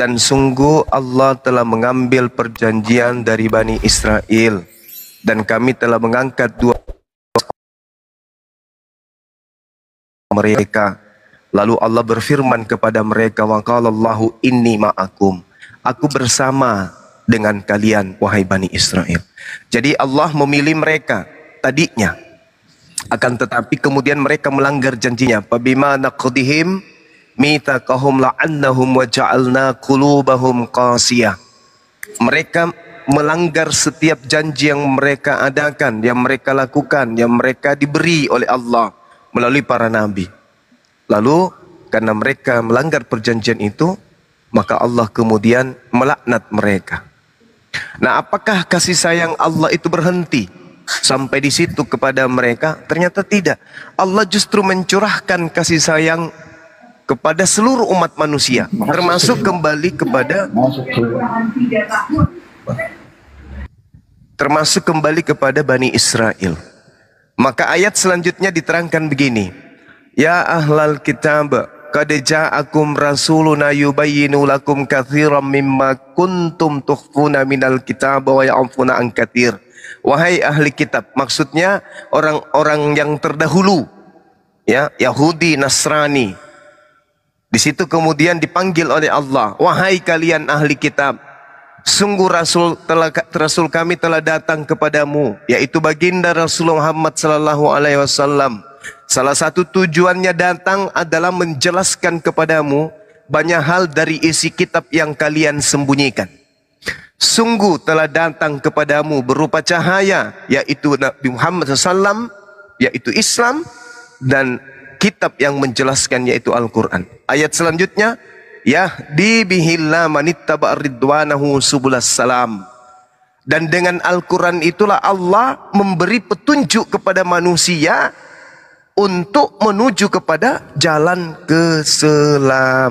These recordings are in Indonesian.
Dan sungguh Allah telah mengambil perjanjian dari Bani Israel, dan kami telah mengangkat dua mereka. Lalu Allah berfirman kepada mereka, wa qalallahu inni ma'akum, aku bersama dengan kalian wahai Bani Israel. Jadi Allah memilih mereka tadinya, akan tetapi kemudian mereka melanggar janjinya. Fabima naqdihim mitsaqahum la'annahum wa ja'alna qulubahum qasiyah. Mereka melanggar setiap janji yang mereka adakan, yang mereka lakukan, yang mereka diberi oleh Allah melalui para nabi. Lalu karena mereka melanggar perjanjian itu, maka Allah kemudian melaknat mereka. Nah, apakah kasih sayang Allah itu berhenti sampai di situ kepada mereka? Ternyata tidak. Allah justru mencurahkan kasih sayang kepada seluruh umat manusia, termasuk kembali kepada Bani Israel. Maka ayat selanjutnya diterangkan begini, ya ahlal kitab qad ja'akum rasuluna yubayyinu lakum katsiran mimma kuntum tukhfuna minal kitab wa ya'funa an katsir. Wahai ahli kitab, maksudnya orang-orang yang terdahulu, ya, Yahudi, Nasrani. Di situ kemudian dipanggil oleh Allah, wahai kalian ahli kitab, sungguh Rasul kami telah datang kepadamu, yaitu baginda Rasulullah Muhammad sallallahu alaihi wasallam. Salah satu tujuannya datang adalah menjelaskan kepadamu banyak hal dari isi kitab yang kalian sembunyikan. Sungguh telah datang kepadamu berupa cahaya, yaitu Nabi Muhammad SAW, yaitu Islam, dan kitab yang menjelaskan, yaitu Al-Quran. Ayat selanjutnya, yahdi bihillah manittaba' ridwanahu subulas salam. Dan dengan Al-Quran itulah Allah memberi petunjuk kepada manusia untuk menuju kepada jalan keselamatan.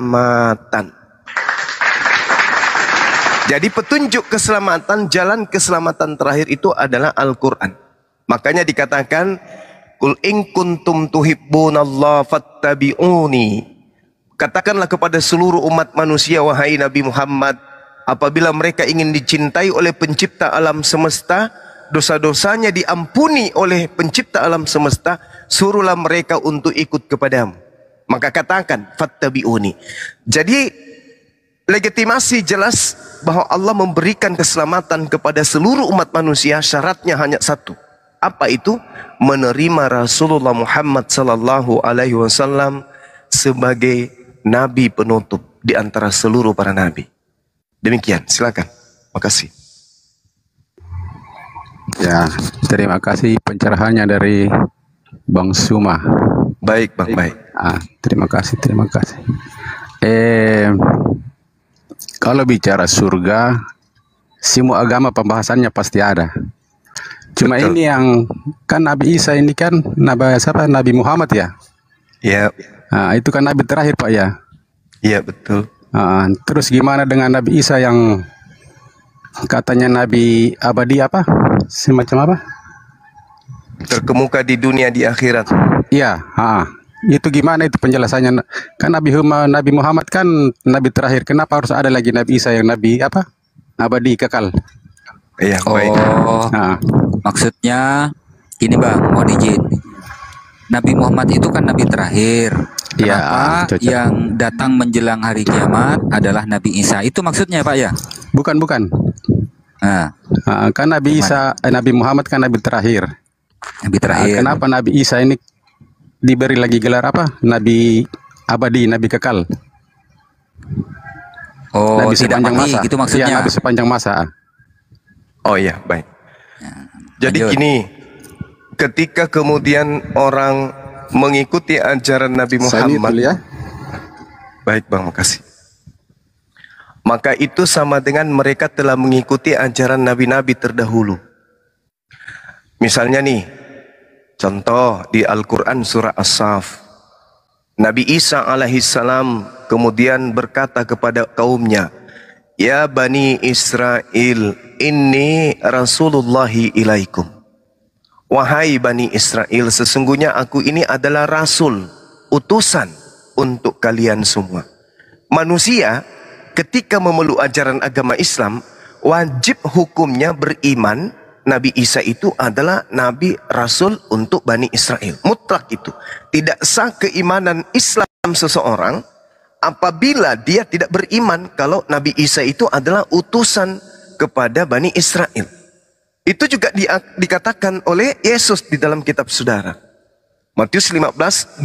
Jadi petunjuk keselamatan, jalan keselamatan terakhir itu adalah Al-Quran. Makanya dikatakan, Qul in kuntum tuhibbunallaha fattabi'uni. Katakanlah kepada seluruh umat manusia, wahai Nabi Muhammad, apabila mereka ingin dicintai oleh pencipta alam semesta, dosa-dosanya diampuni oleh pencipta alam semesta, suruhlah mereka untuk ikut kepadamu. Maka katakan, fattabi'uni. Jadi legitimasi jelas bahwa Allah memberikan keselamatan kepada seluruh umat manusia, syaratnya hanya satu. Apa itu? Menerima Rasulullah Muhammad sallallahu alaihi wasallam sebagai nabi penutup di antara seluruh para nabi. Demikian, silakan. Makasih. Ya, terima kasih pencerahannya dari Bang Suma. Baik, Bang, baik. Terima kasih. Kalau bicara surga, semua agama pembahasannya pasti ada. Cuma betul. Ini yang kan Nabi Isa ini kan Nabi Muhammad ya. Iya. Itu kan Nabi terakhir Pak ya. Iya betul. Terus gimana dengan Nabi Isa yang katanya Nabi abadi apa? Semacam apa? Terkemuka di dunia di akhirat. Iya. Itu gimana itu penjelasannya? Kan Nabi Muhammad kan Nabi terakhir. Kenapa harus ada lagi Nabi Isa yang Nabi apa? Abadi kekal. Iya. Baik. Maksudnya ini Bang, mohon izin. Nabi Muhammad itu kan Nabi terakhir. Kenapa yang datang menjelang hari kiamat adalah Nabi Isa? Itu maksudnya Pak ya? Bukan. Kan Nabi Isa, Nabi Muhammad kan Nabi terakhir. Nabi terakhir. Kenapa Nabi Isa ini diberi lagi gelar apa? Nabi abadi, Nabi kekal. Oh, Nabi tidak sepanjang mati, masa. gitu maksudnya. Ya, Nabi sepanjang masa. Oh iya, baik. Ya, jadi lanjut. gini, ketika kemudian orang mengikuti ajaran Nabi Muhammad, ya. Baik Bang, makasih. Maka itu sama dengan mereka telah mengikuti ajaran nabi-nabi terdahulu. Misalnya nih, contoh di Al-Quran surah As-Saff, Nabi Isa alaihissalam kemudian berkata kepada kaumnya, ya Bani Israel, inni Rasulullahi ilaikum. Wahai Bani Israel, sesungguhnya aku ini adalah Rasul, utusan untuk kalian semua. Manusia ketika memeluk ajaran agama Islam, wajib hukumnya beriman Nabi Isa itu adalah Nabi Rasul untuk Bani Israel. Mutlak itu. Tidak sah keimanan Islam seseorang apabila dia tidak beriman kalau Nabi Isa itu adalah utusan kepada Bani Israel. Itu juga dikatakan oleh Yesus di dalam kitab saudara. Matius 15:24.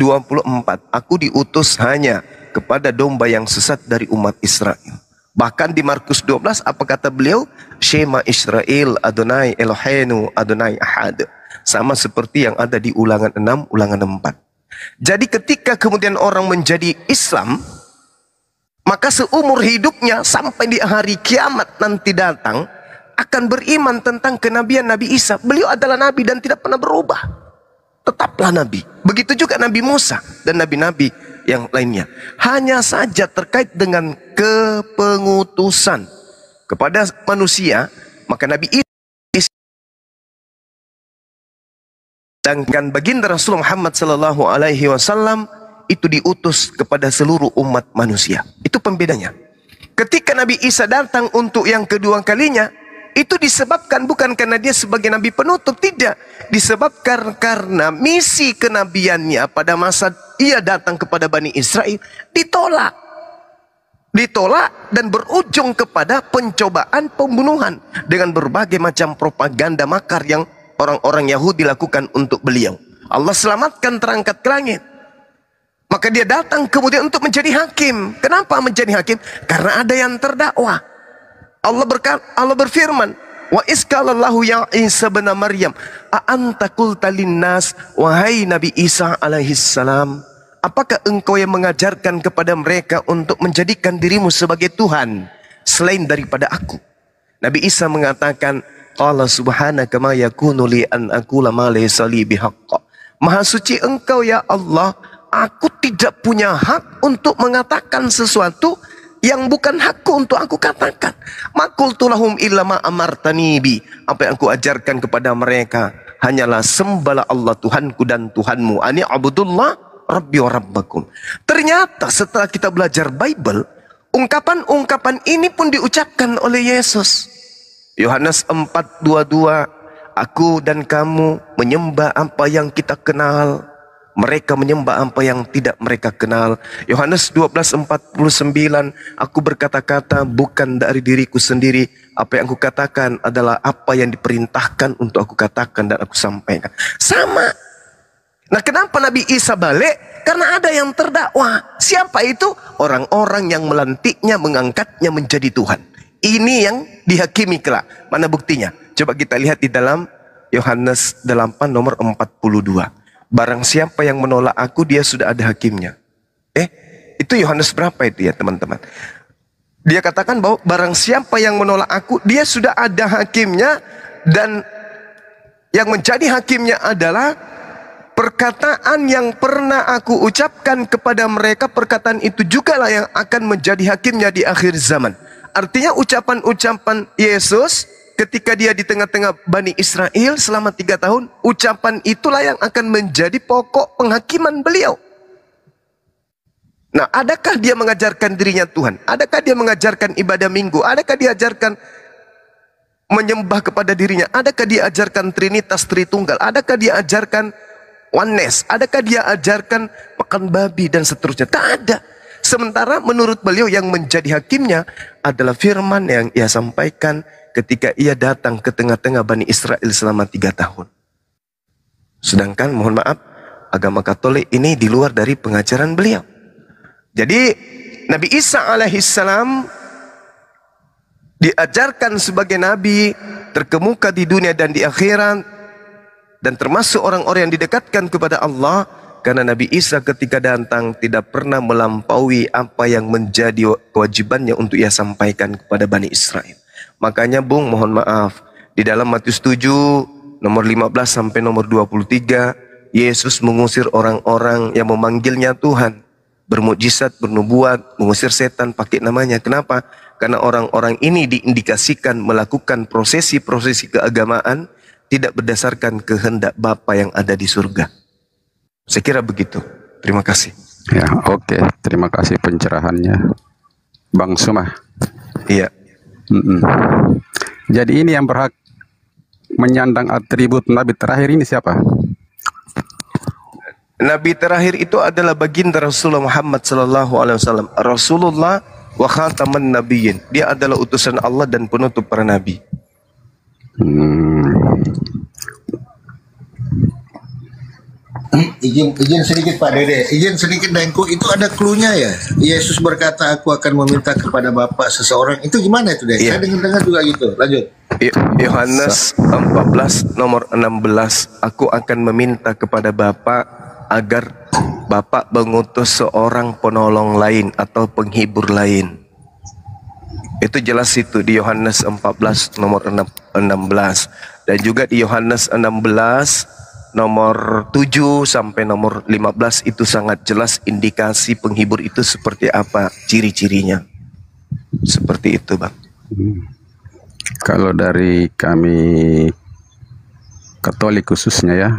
Aku diutus hanya kepada domba yang sesat dari umat Israel. Bahkan di Markus 12 apa kata beliau? Shema Israel Adonai Eloheinu Adonai Ahad. Sama seperti yang ada di Ulangan 6, Ulangan 4. Jadi ketika kemudian orang menjadi Islam, maka seumur hidupnya sampai di hari kiamat nanti datang akan beriman tentang kenabian Nabi Isa. Beliau adalah Nabi dan tidak pernah berubah. Tetaplah Nabi. Begitu juga Nabi Musa dan Nabi-Nabi yang lainnya. Hanya saja terkait dengan kepengutusan kepada manusia, maka Nabi Isa dan baginda Rasulullah Muhammad sallallahu alaihi wasallam itu diutus kepada seluruh umat manusia. Itu pembedanya. Ketika Nabi Isa datang untuk yang kedua kalinya, itu disebabkan bukan karena dia sebagai nabi penutup, tidak. Disebabkan karena misi kenabiannya pada masa ia datang kepada Bani Israel ditolak. Ditolak dan berujung kepada pencobaan pembunuhan dengan berbagai macam propaganda makar yang orang-orang Yahudi lakukan untuk beliau. Allah selamatkan, terangkat ke langit. Maka dia datang kemudian untuk menjadi hakim. Kenapa menjadi hakim? Karena ada yang terdakwa. Allah berfirman, wa iskalallahu ya Isa bin Maryam, a anta qulta linnas, wahai Nabi Isa alaihi salam, apakah engkau yang mengajarkan kepada mereka untuk menjadikan dirimu sebagai Tuhan selain daripada aku? Nabi Isa mengatakan, qala subhanaka ma yakunu li an aqula ma laysa li bihaqq. Maha suci engkau ya Allah, aku tidak punya hak untuk mengatakan sesuatu yang bukan hakku untuk aku katakan. Maqultu lahum illa ma amartani bi. Apa yang aku ajarkan kepada mereka hanyalah sembahlah Allah Tuhanku dan Tuhanmu. Ani abudullah rabbi wa rabbakum. Ternyata setelah kita belajar Bible, ungkapan-ungkapan ini pun diucapkan oleh Yesus. Yohanes 4:22, aku dan kamu menyembah apa yang kita kenal, mereka menyembah apa yang tidak mereka kenal. Yohanes 12:49, aku berkata-kata bukan dari diriku sendiri. Apa yang aku katakan adalah apa yang diperintahkan untuk aku katakan dan aku sampaikan. Sama. Nah, kenapa Nabi Isa balik? Karena ada yang terdakwa. Siapa itu? Orang-orang yang melantiknya, mengangkatnya menjadi Tuhan. Ini yang dihakimi kelak. Mana buktinya? Coba kita lihat di dalam Yohanes 8 nomor 42. Barang siapa yang menolak aku, dia sudah ada hakimnya. Itu Yohanes berapa itu ya teman-teman? Dia katakan bahwa barang siapa yang menolak aku, dia sudah ada hakimnya. Dan yang menjadi hakimnya adalah perkataan yang pernah aku ucapkan kepada mereka. Perkataan itu juga lah yang akan menjadi hakimnya di akhir zaman. Artinya ucapan-ucapan Yesus ketika dia di tengah-tengah Bani Israel selama 3 tahun, ucapan itulah yang akan menjadi pokok penghakiman beliau. Nah, adakah dia mengajarkan dirinya Tuhan? Adakah dia mengajarkan ibadah minggu? Adakah dia ajarkan menyembah kepada dirinya? Adakah dia ajarkan Trinitas Tritunggal? Adakah dia ajarkan oneness? Adakah dia ajarkan makan babi dan seterusnya? Tak ada. Sementara menurut beliau yang menjadi hakimnya adalah firman yang ia sampaikan ketika ia datang ke tengah-tengah Bani Israel selama 3 tahun. Sedangkan mohon maaf, agama Katolik ini di luar dari pengajaran beliau. Jadi Nabi Isa alaihissalam diajarkan sebagai nabi terkemuka di dunia dan di akhirat, dan termasuk orang-orang yang didekatkan kepada Allah. Karena Nabi Isa ketika datang tidak pernah melampaui apa yang menjadi kewajibannya untuk ia sampaikan kepada Bani Israel. Makanya Bung, mohon maaf, di dalam Matius 7 nomor 15 sampai nomor 23, Yesus mengusir orang-orang yang memanggilnya Tuhan, bermukjizat, bernubuat, mengusir setan pakai namanya. Kenapa? Karena orang-orang ini diindikasikan melakukan prosesi-prosesi keagamaan tidak berdasarkan kehendak Bapa yang ada di surga. Saya kira begitu. Terima kasih. Ya, oke. Terima kasih pencerahannya. Bang Sumah. Iya. Jadi ini yang berhak menyandang atribut Nabi terakhir ini siapa? Nabi terakhir itu adalah baginda Rasulullah Muhammad sallallahu alaihi wasallam. Rasulullah wa khataman nabiyyin. Dia adalah utusan Allah dan penutup para nabi. Izin sedikit Pak Dede, izin sedikit Dengku, itu ada cluenya ya. Yesus berkata, aku akan meminta kepada Bapa seseorang. Itu gimana itu deh? Iya. Saya dengar juga gitu. Lanjut. Yohanes 14 nomor 16. Aku akan meminta kepada Bapa agar Bapa mengutus seorang penolong lain atau penghibur lain. Itu jelas itu di Yohanes 14 nomor 16. Dan juga di Yohanes 16 nomor 7 sampai nomor 15 itu sangat jelas indikasi penghibur itu seperti apa, ciri-cirinya. Seperti itu, Bang. Kalau dari kami Katolik khususnya ya,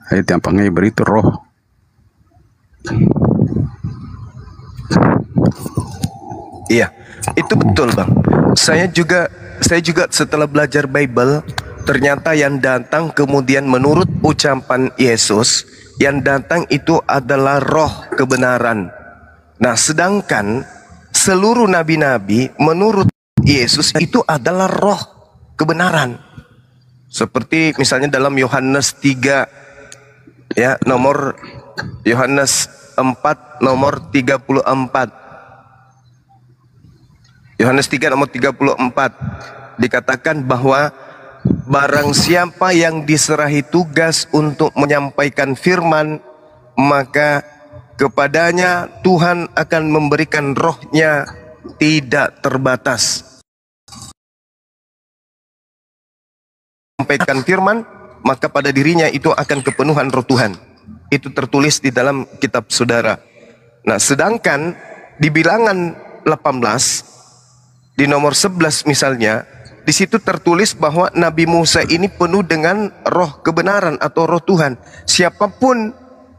ayat yang penghibur itu roh. Iya, itu betul, Bang. Saya juga setelah belajar Bible, ternyata yang datang kemudian menurut ucapan Yesus, yang datang itu adalah roh kebenaran. Nah, sedangkan seluruh nabi-nabi menurut Yesus itu adalah roh kebenaran. Seperti misalnya dalam Yohanes 3 ya, nomor Yohanes 4 nomor 34. Yohanes 3 nomor 34 dikatakan bahwa barang siapa yang diserahi tugas untuk menyampaikan firman, maka kepadanya Tuhan akan memberikan rohnya tidak terbatas. Menyampaikan firman, maka pada dirinya itu akan kepenuhan roh Tuhan. Itu tertulis di dalam kitab saudara. Nah, sedangkan di bilangan 18 di nomor 11 misalnya, di situ tertulis bahwa Nabi Musa ini penuh dengan roh kebenaran atau roh Tuhan. Siapapun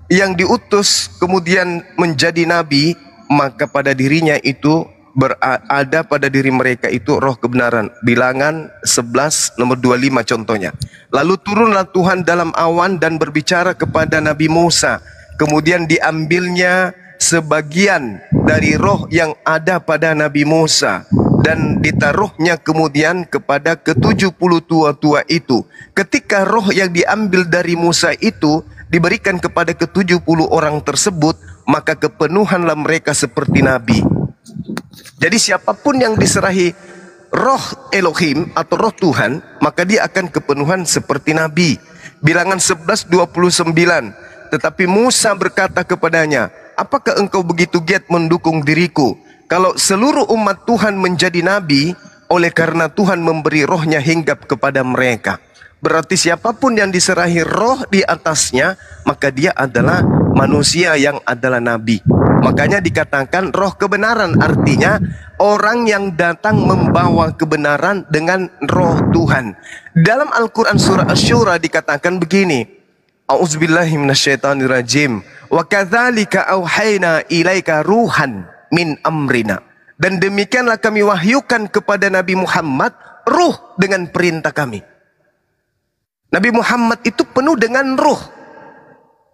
yang diutus kemudian menjadi nabi, maka pada dirinya itu berada pada diri mereka itu roh kebenaran. Bilangan 11 nomor 25 contohnya. Lalu turunlah Tuhan dalam awan dan berbicara kepada Nabi Musa. Kemudian diambilnya sebagian dari roh yang ada pada Nabi Musa dan ditaruhnya kemudian kepada ke-70 tua-tua itu. Ketika roh yang diambil dari Musa itu diberikan kepada ke-70 orang tersebut, maka kepenuhanlah mereka seperti nabi. Jadi siapapun yang diserahi roh Elohim atau roh Tuhan, maka dia akan kepenuhan seperti nabi. Bilangan 11:29. Tetapi Musa berkata kepadanya, apakah engkau begitu giat mendukung diriku? Kalau seluruh umat Tuhan menjadi nabi, oleh karena Tuhan memberi rohnya hinggap kepada mereka. Berarti siapapun yang diserahi roh di atasnya, maka dia adalah manusia yang adalah nabi. Makanya dikatakan roh kebenaran, artinya orang yang datang membawa kebenaran dengan roh Tuhan. Dalam Al-Quran surah Asy-Syura dikatakan begini, A'udzubillahi minasyaitonirrajim. Wa kadzalika auhayna ilaika ruhan min amrina. Dan demikianlah kami wahyukan kepada Nabi Muhammad ruh dengan perintah kami. Nabi Muhammad itu penuh dengan ruh.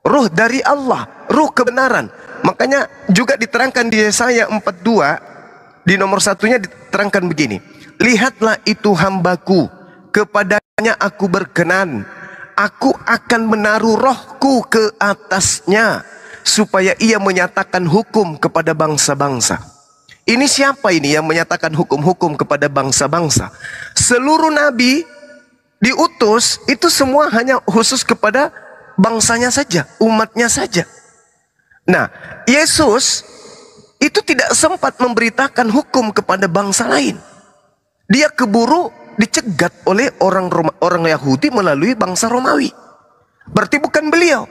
Ruh dari Allah, ruh kebenaran. Makanya juga diterangkan di Yesaya 42 di nomor 1-nya diterangkan begini. Lihatlah itu hambaku, kepadanya aku berkenan. Aku akan menaruh rohku ke atasnya, supaya ia menyatakan hukum kepada bangsa-bangsa. Ini siapa ini yang menyatakan hukum-hukum kepada bangsa-bangsa? Seluruh nabi diutus itu semua hanya khusus kepada bangsanya saja, umatnya saja. Nah, Yesus itu tidak sempat memberitakan hukum kepada bangsa lain. Dia keburu dicegat oleh orang Yahudi melalui bangsa Romawi. Berarti bukan beliau.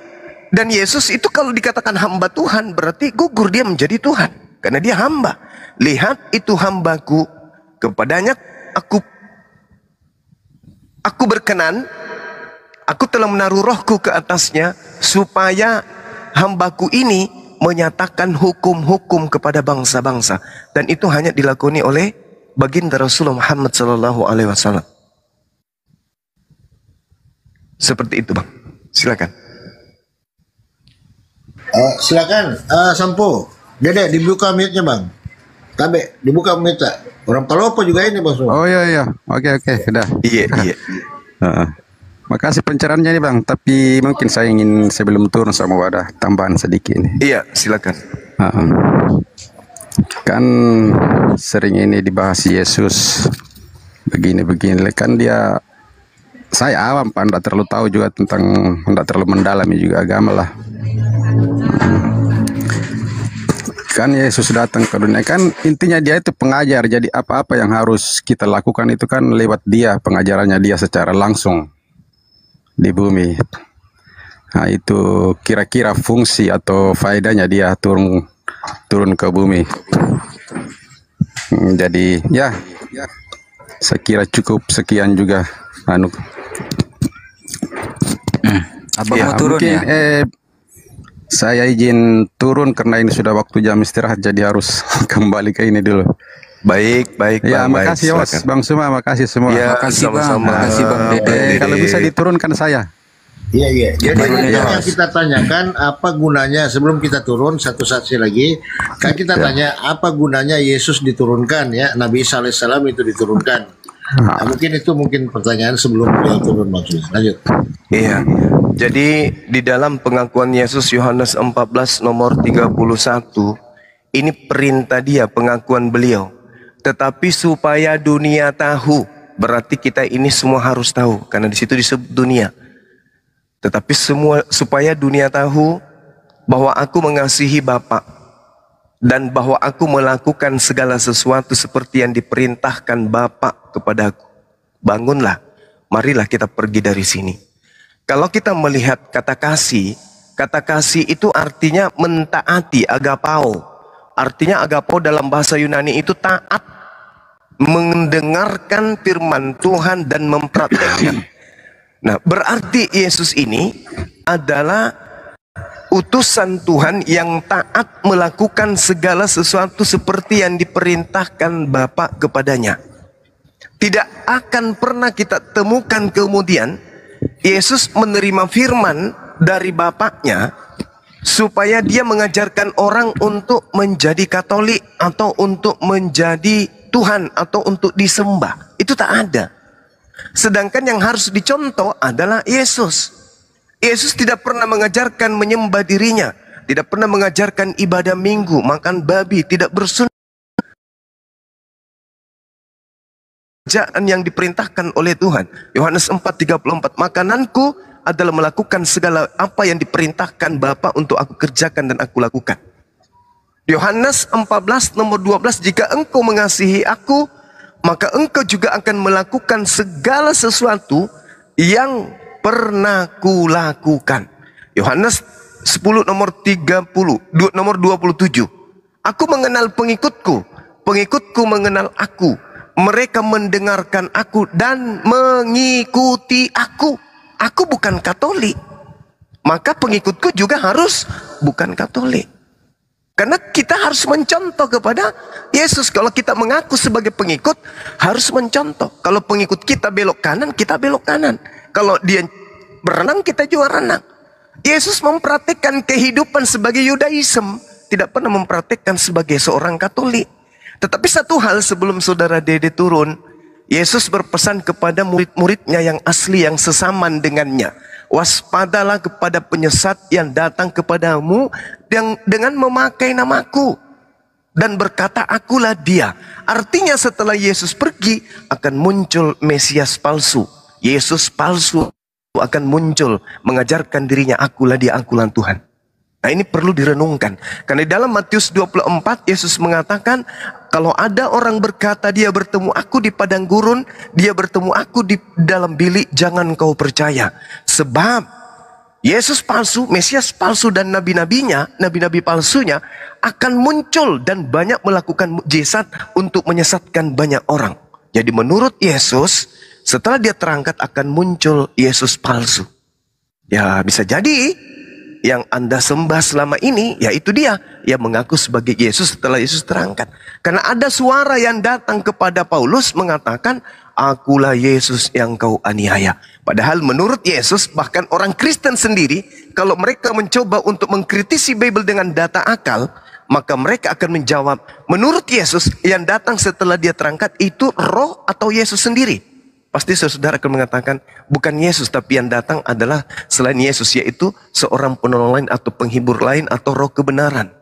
Dan Yesus itu kalau dikatakan hamba Tuhan, berarti gugur dia menjadi Tuhan. Karena dia hamba. Lihat itu hambaku, kepadanya aku berkenan, aku telah menaruh rohku ke atasnya, supaya hambaku ini menyatakan hukum-hukum kepada bangsa-bangsa, dan itu hanya dilakoni oleh baginda Rasulullah Muhammad sallallahu alaihi wasallam. Seperti itu, Bang. Silakan. Silakan, Sampo. Dede, dibuka mute-nya, Bang. Tabe, dibuka mute. Orang Palopo juga ini, Bang. Oh iya. Oke, udah. Iya. Makasih pencerahannya nih, Bang. Tapi mungkin saya ingin sebelum turun sama wadah tambahan sedikit nih. Iya, silakan. Kan sering ini dibahas Yesus begini-begini. Kan dia, saya awam, Pak, tidak terlalu tahu juga tentang, tidak terlalu mendalami juga agama lah. Kan Yesus datang ke dunia, kan intinya dia itu pengajar. Jadi apa-apa yang harus kita lakukan itu kan lewat dia, pengajarannya dia secara langsung di bumi. Nah, itu kira-kira fungsi atau faedahnya dia turun ke bumi. Jadi ya, saya kira cukup sekian juga. Abang mau turun mungkin, ya? Saya izin turun karena ini sudah waktu jam istirahat, jadi harus kembali ke ini dulu. Baik, Ya, Bang. makasih Mas, Bang Suma, makasih semua. Ya, Makasih, Bang. sama-sama. Makasih, Bang Dede. Kalau bisa diturunkan saya. Iya. Jadi Baru yang kita tanyakan apa gunanya sebelum kita turun, satu saksi lagi kan kita tanya apa gunanya Yesus diturunkan ya, Nabi Isa alaihissalam itu diturunkan. Nah, mungkin pertanyaan sebelum beliau turun maksudnya. Lanjut. Iya. Jadi di dalam pengakuan Yesus Yohanes 14 nomor 31, ini perintah dia, pengakuan beliau. Tetapi supaya dunia tahu, berarti kita ini semua harus tahu karena di situ disebut dunia. Tetapi supaya dunia tahu bahwa aku mengasihi Bapa dan bahwa aku melakukan segala sesuatu seperti yang diperintahkan Bapa kepadaku. Bangunlah, marilah kita pergi dari sini. Kalau kita melihat kata kasih itu artinya mentaati, agapao. Artinya agapao dalam bahasa Yunani itu taat, mendengarkan firman Tuhan dan mempraktekkan. Nah, berarti Yesus ini adalah utusan Tuhan yang taat melakukan segala sesuatu seperti yang diperintahkan Bapa kepadanya. Tidak akan pernah kita temukan kemudian Yesus menerima firman dari Bapaknya supaya dia mengajarkan orang untuk menjadi Katolik atau untuk menjadi Tuhan atau untuk disembah. Itu tak ada. Sedangkan yang harus dicontoh adalah Yesus. Yesus tidak pernah mengajarkan menyembah dirinya, tidak pernah mengajarkan ibadah minggu, makan babi, tidak bersunat. Yang diperintahkan oleh Tuhan. Yohanes 4:34, makananku adalah melakukan segala apa yang diperintahkan Bapa untuk aku kerjakan dan aku lakukan. Yohanes 14 nomor 12, jika engkau mengasihi aku, maka engkau juga akan melakukan segala sesuatu yang pernah kulakukan. Yohanes 10 nomor 27, aku mengenal pengikutku, pengikutku mengenal aku. Mereka mendengarkan aku dan mengikuti aku. Aku bukan Katolik, maka pengikutku juga harus bukan Katolik. Karena kita harus mencontoh kepada Yesus. Kalau kita mengaku sebagai pengikut, harus mencontoh. Kalau pengikut kita belok kanan, kita belok kanan. Kalau dia berenang, kita juga renang. Yesus mempraktikkan kehidupan sebagai Yudaism, tidak pernah mempraktikkan sebagai seorang Katolik. Tetapi satu hal sebelum saudara Dede turun, Yesus berpesan kepada murid-muridnya yang asli, yang sesaman dengannya. Waspadalah kepada penyesat yang datang kepadamu yang dengan memakai namaku dan berkata akulah dia. Artinya setelah Yesus pergi akan muncul Mesias palsu. Yesus palsu akan muncul mengajarkan dirinya akulah dia, akulah Tuhan. Nah, ini perlu direnungkan. Karena di dalam Matius 24 Yesus mengatakan, kalau ada orang berkata dia bertemu aku di padang gurun, dia bertemu aku di dalam bilik, jangan kau percaya. Sebab Yesus palsu, Mesias palsu dan nabi-nabinya, nabi-nabi palsunya akan muncul dan banyak melakukan mukjizat untuk menyesatkan banyak orang. Jadi menurut Yesus, setelah dia terangkat akan muncul Yesus palsu. Ya bisa jadi yang Anda sembah selama ini, yaitu dia yang mengaku sebagai Yesus setelah Yesus terangkat. Karena ada suara yang datang kepada Paulus mengatakan, akulah Yesus yang kau aniaya. Padahal menurut Yesus, bahkan orang Kristen sendiri, kalau mereka mencoba untuk mengkritisi Bible dengan data akal, maka mereka akan menjawab, menurut Yesus yang datang setelah dia terangkat itu roh atau Yesus sendiri. Pasti saudara akan mengatakan, bukan Yesus, tapi yang datang adalah selain Yesus, yaitu seorang penolong lain atau penghibur lain atau roh kebenaran.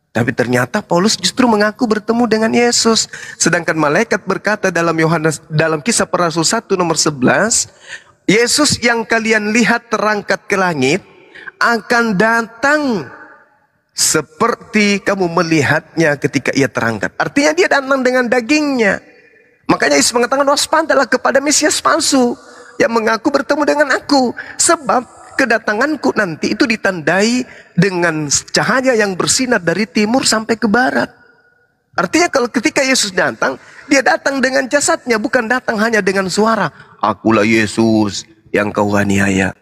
Tapi ternyata Paulus justru mengaku bertemu dengan Yesus. Sedangkan malaikat berkata dalam Kisah Para Rasul 1 nomor 11, Yesus yang kalian lihat terangkat ke langit akan datang seperti kamu melihatnya ketika ia terangkat. Artinya dia datang dengan dagingnya. Makanya Yesus mengatakan, waspadalah kepada Mesias palsu yang mengaku bertemu dengan aku. Sebab kedatanganku nanti itu ditandai dengan cahaya yang bersinar dari timur sampai ke barat. Artinya kalau ketika Yesus datang, dia datang dengan jasadnya, bukan datang hanya dengan suara. Akulah Yesus yang kau aniaya.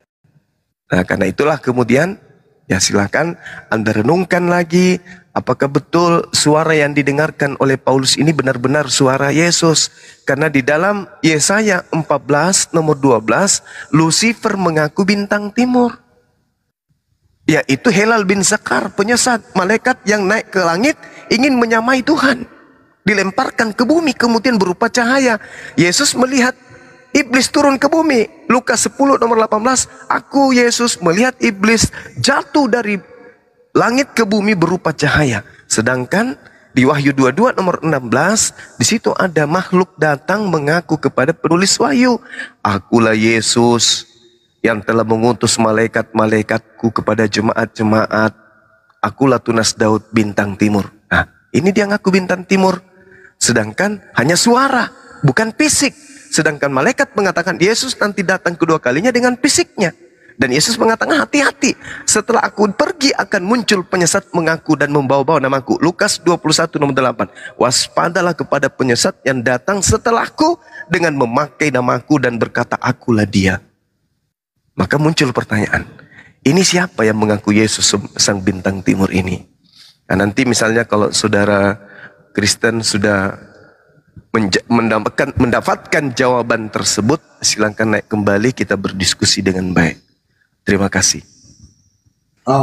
Nah, karena itulah kemudian, ya silakan Anda renungkan lagi, apakah betul suara yang didengarkan oleh Paulus ini benar-benar suara Yesus? Karena di dalam Yesaya 14 nomor 12, Lucifer mengaku bintang timur. Yaitu Helal bin Zakar, penyesat, malaikat yang naik ke langit ingin menyamai Tuhan. Dilemparkan ke bumi kemudian berupa cahaya. Yesus melihat iblis turun ke bumi. Lukas 10 nomor 18, aku Yesus melihat iblis jatuh dari langit ke bumi berupa cahaya. Sedangkan di Wahyu 22 nomor 16, di situ ada makhluk datang mengaku kepada penulis Wahyu, akulah Yesus yang telah mengutus malaikat-malaikatku kepada jemaat-jemaat. Akulah tunas Daud bintang timur. Nah, ini dia ngaku bintang timur. Sedangkan hanya suara, bukan fisik. Sedangkan malaikat mengatakan Yesus nanti datang kedua kalinya dengan fisiknya. Dan Yesus mengatakan hati-hati, setelah aku pergi akan muncul penyesat mengaku dan membawa-bawa namaku. Lukas 21 nomor 8. Waspadalah kepada penyesat yang datang setelahku dengan memakai namaku dan berkata akulah dia. Maka muncul pertanyaan, ini siapa yang mengaku Yesus sang bintang timur ini? Nah, nanti misalnya kalau saudara Kristen sudah mendapatkan jawaban tersebut, silakan naik kembali, kita berdiskusi dengan baik. Terima kasih.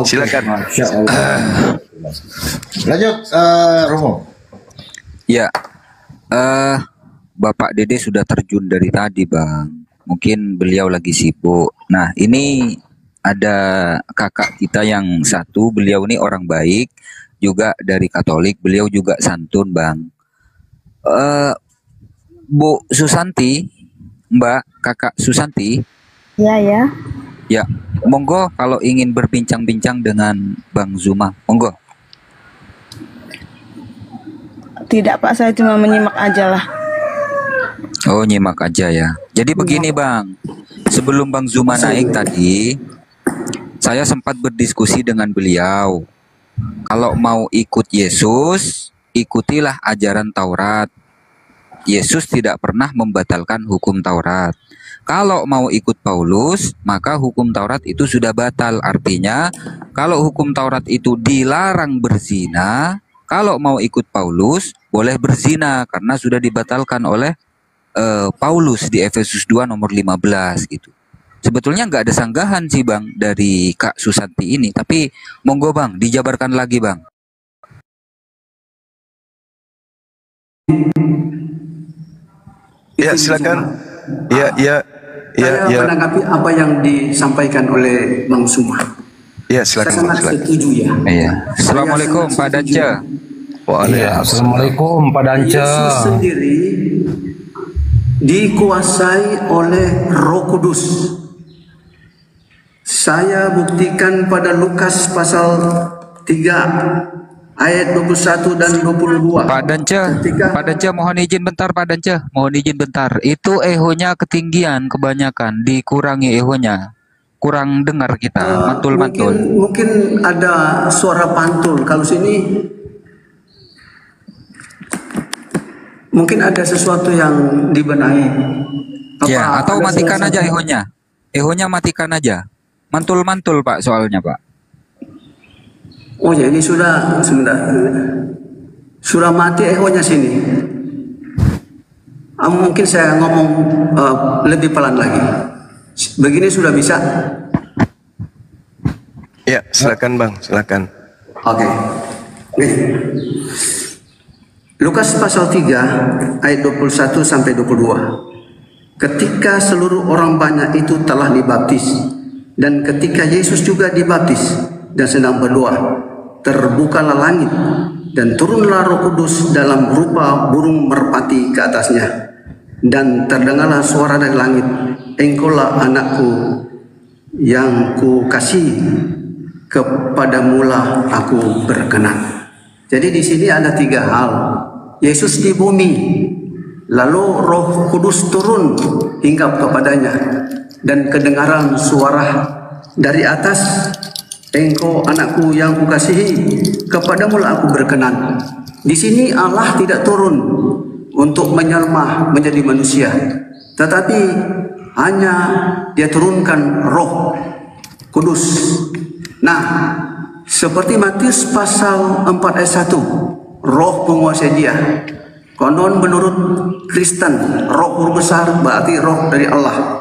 Silakan. Lanjut, Romo. Ya, Bapak Dede sudah terjun dari tadi, Bang. Mungkin beliau lagi sibuk. Nah, ini ada kakak kita yang satu, beliau ini orang baik, juga dari Katolik, beliau juga santun, Bang. Bu Susanti, Mbak, Kakak Susanti. Ya, ya. Ya, monggo kalau ingin berbincang-bincang dengan Bang Zuma, monggo. Tidak Pak, saya cuma menyimak aja lah. Oh, nyimak aja ya. Jadi begini Bang, sebelum Bang Zuma naik tadi, saya sempat berdiskusi dengan beliau. Kalau mau ikut Yesus, ikutilah ajaran Taurat. Yesus tidak pernah membatalkan hukum Taurat. Kalau mau ikut Paulus, maka hukum Taurat itu sudah batal. Artinya, kalau hukum Taurat itu dilarang berzina, kalau mau ikut Paulus, boleh berzina karena sudah dibatalkan oleh Paulus di Efesus 2 nomor 15 gitu. Sebetulnya nggak ada sanggahan sih Bang dari Kak Susanti ini, tapi monggo Bang, dijabarkan lagi Bang. Ya, silakan. Ya. Saya menanggapi apa yang disampaikan oleh Bang Zuma. Ya, silakan. Saya sangat setuju ya. Iya. Assalamualaikum Pak Danca. Assalamualaikum Pak Danca. Yesus sendiri dikuasai oleh Roh Kudus. Saya buktikan pada Lukas pasal 3 ayat 21 dan 22. Pak Danca, mohon izin bentar Pak Danca, mohon izin bentar. Itu ehonya ketinggian kebanyakan, dikurangi ehonya. Kurang dengar kita, mantul-mantul. Mungkin ada suara pantul. Kalau sini mungkin ada sesuatu yang dibenahi. Atau matikan aja ehonya. Ehonya matikan aja. Mantul-mantul Pak soalnya Pak. Oh ya, ini sudah sebentar. Sudah mati ehonya sini. Mungkin saya ngomong lebih pelan lagi. Begini sudah bisa? Ya, silakan Bang, silakan. Oke. Nih. Lukas pasal 3 ayat 21 sampai 22. Ketika seluruh orang banyak itu telah dibaptis, dan ketika Yesus juga dibaptis dan sedang berdoa, terbukalah langit dan turunlah Roh Kudus dalam rupa burung merpati ke atasnya, dan terdengarlah suara dari langit, engkaulah anakku yang ku kasih, kepadamulah aku berkenan. Jadi di sini ada 3 hal. Yesus di bumi, lalu Roh Kudus turun hinggap kepadanya, dan kedengaran suara dari atas, engkau anakku yang kukasihi, kepadamulah aku berkenan. Di sini Allah tidak turun untuk menyelmah menjadi manusia, tetapi hanya Dia turunkan Roh Kudus. Nah, seperti Matius pasal 4 ayat 1, Roh menguasai dia. Konon menurut Kristen, Roh Guru Besar berarti Roh dari Allah.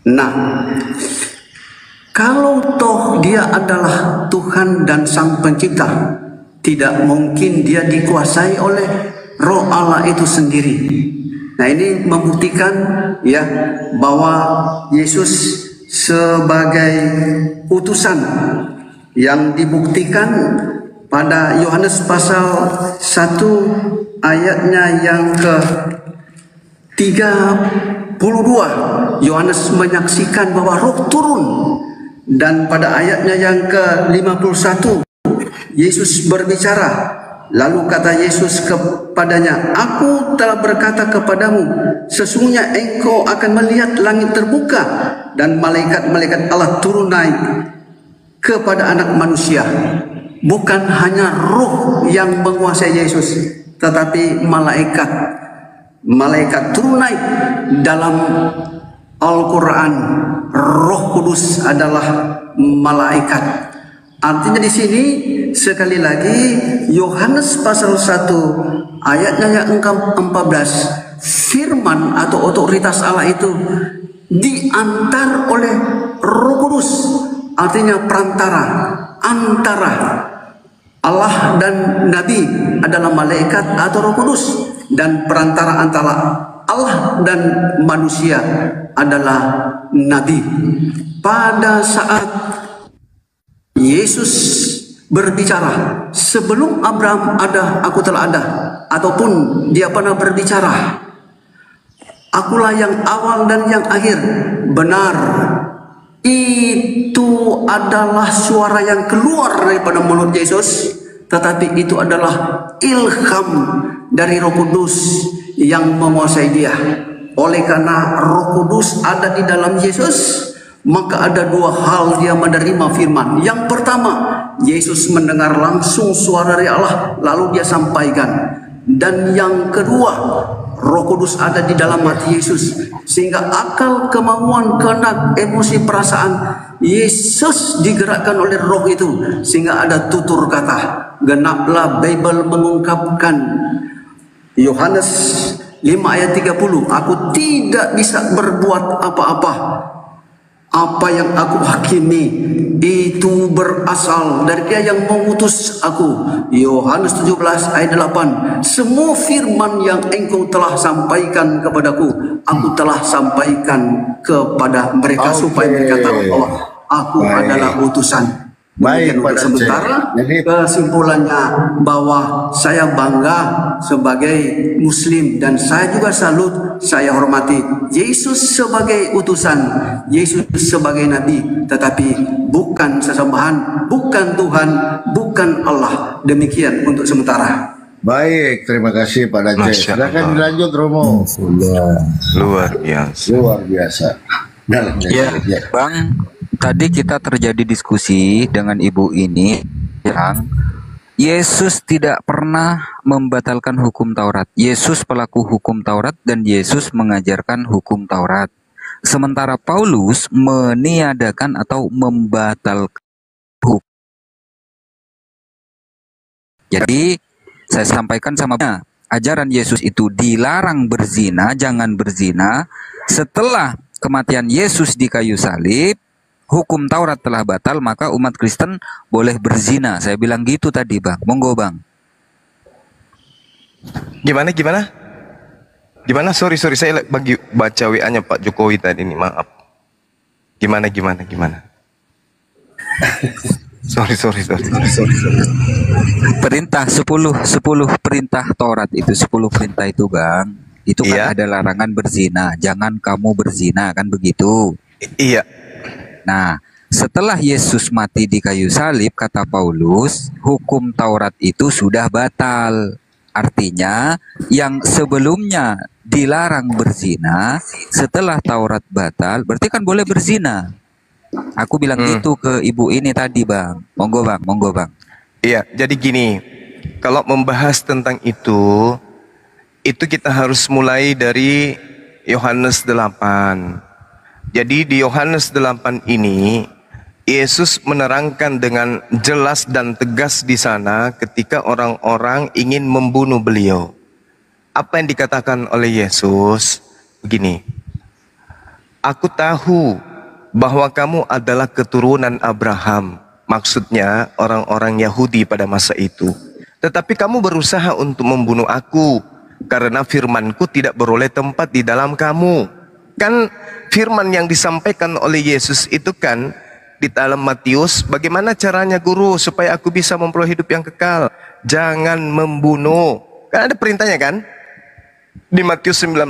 Nah, kalau toh Dia adalah Tuhan dan Sang Pencipta, tidak mungkin Dia dikuasai oleh Roh Allah itu sendiri. Nah, ini membuktikan ya bahwa Yesus sebagai utusan yang dibuktikan pada Yohanes pasal 1 ayatnya yang ke-32. Yohanes menyaksikan bahwa Roh turun, dan pada ayatnya yang ke-51 Yesus berbicara. Lalu kata Yesus kepadanya, aku telah berkata kepadamu, sesungguhnya engkau akan melihat langit terbuka dan malaikat-malaikat Allah turun naik kepada anak manusia. Bukan hanya Roh yang menguasai Yesus, tetapi malaikat turun naik. Dalam Al-Quran, Roh Kudus adalah malaikat. Artinya di sini sekali lagi Yohanes pasal 1 ayatnya yang ke-14, firman atau otoritas Allah itu diantar oleh Roh Kudus. Artinya perantara antara Allah dan Nabi adalah malaikat atau Roh Kudus, dan perantara antara Allah dan manusia adalah Nabi. Pada saat Yesus berbicara, sebelum Abraham ada, aku telah ada, ataupun Dia pernah berbicara, akulah yang awal dan yang akhir. Benar, itu adalah suara yang keluar daripada mulut Yesus, tetapi itu adalah ilham dari Roh Kudus yang menguasai dia. Oleh karena Roh Kudus ada di dalam Yesus, maka ada 2 hal dia menerima firman. Yang pertama, Yesus mendengar langsung suara dari Allah, lalu dia sampaikan. Dan yang kedua, Roh Kudus ada di dalam hati Yesus, sehingga akal, kemauan, kehendak, emosi, perasaan Yesus digerakkan oleh Roh itu, sehingga ada tutur kata. Genaplah Bible mengungkapkan, Yohanes 5 ayat 30, aku tidak bisa berbuat apa-apa. Apa yang aku hakimi itu berasal dari Dia yang mengutus aku. Yohanes 17 ayat 8. Semua firman yang engkau telah sampaikan kepadaku, aku telah sampaikan kepada mereka, supaya mereka tahu bahwa aku adalah utusan. Baik, untuk sementara, kesimpulannya bahwa saya bangga sebagai Muslim, dan saya juga salut, saya hormati Yesus sebagai utusan, Yesus sebagai Nabi, tetapi bukan sesembahan, bukan Tuhan, bukan Allah. Demikian untuk sementara. Baik, terima kasih Pak Dajjal. Silakan dilanjut, Romo. Luar biasa. Luar biasa. Ya, Bang. Tadi kita terjadi diskusi dengan ibu ini yang Yesus tidak pernah membatalkan hukum Taurat. Yesus pelaku hukum Taurat dan Yesus mengajarkan hukum Taurat. Sementara Paulus meniadakan atau membatalkan hukum Jadi saya sampaikan sama ajaran Yesus itu dilarang berzina, jangan berzina. Setelah kematian Yesus di kayu salib, hukum Taurat telah batal, maka umat Kristen boleh berzina. Saya bilang gitu tadi, Bang. Monggo, Bang. Gimana? Sorry, saya bagi baca WA-nya Pak Jokowi tadi nih, maaf. Gimana? Sorry. Perintah 10 perintah Taurat itu, 10 perintah itu, Bang. Itu kan Iya. ada larangan berzina. Jangan kamu berzina, kan begitu. Iya. Nah, setelah Yesus mati di kayu salib, kata Paulus, hukum Taurat itu sudah batal. Artinya, yang sebelumnya dilarang berzina, setelah Taurat batal, berarti kan boleh berzina. Aku bilang gitu ke ibu ini tadi, Bang. Monggo, Bang. Iya, jadi gini, kalau membahas tentang itu kita harus mulai dari Yohanes 8. Jadi di Yohanes 8 ini, Yesus menerangkan dengan jelas dan tegas di sana ketika orang-orang ingin membunuh beliau. Apa yang dikatakan oleh Yesus? Begini, aku tahu bahwa kamu adalah keturunan Abraham. Maksudnya orang-orang Yahudi pada masa itu. Tetapi kamu berusaha untuk membunuh aku, karena firmanku tidak beroleh tempat di dalam kamu. Kan firman yang disampaikan oleh Yesus itu kan di dalam Matius, bagaimana caranya guru supaya aku bisa memperoleh hidup yang kekal? Jangan membunuh. Kan ada perintahnya kan? Di Matius 19.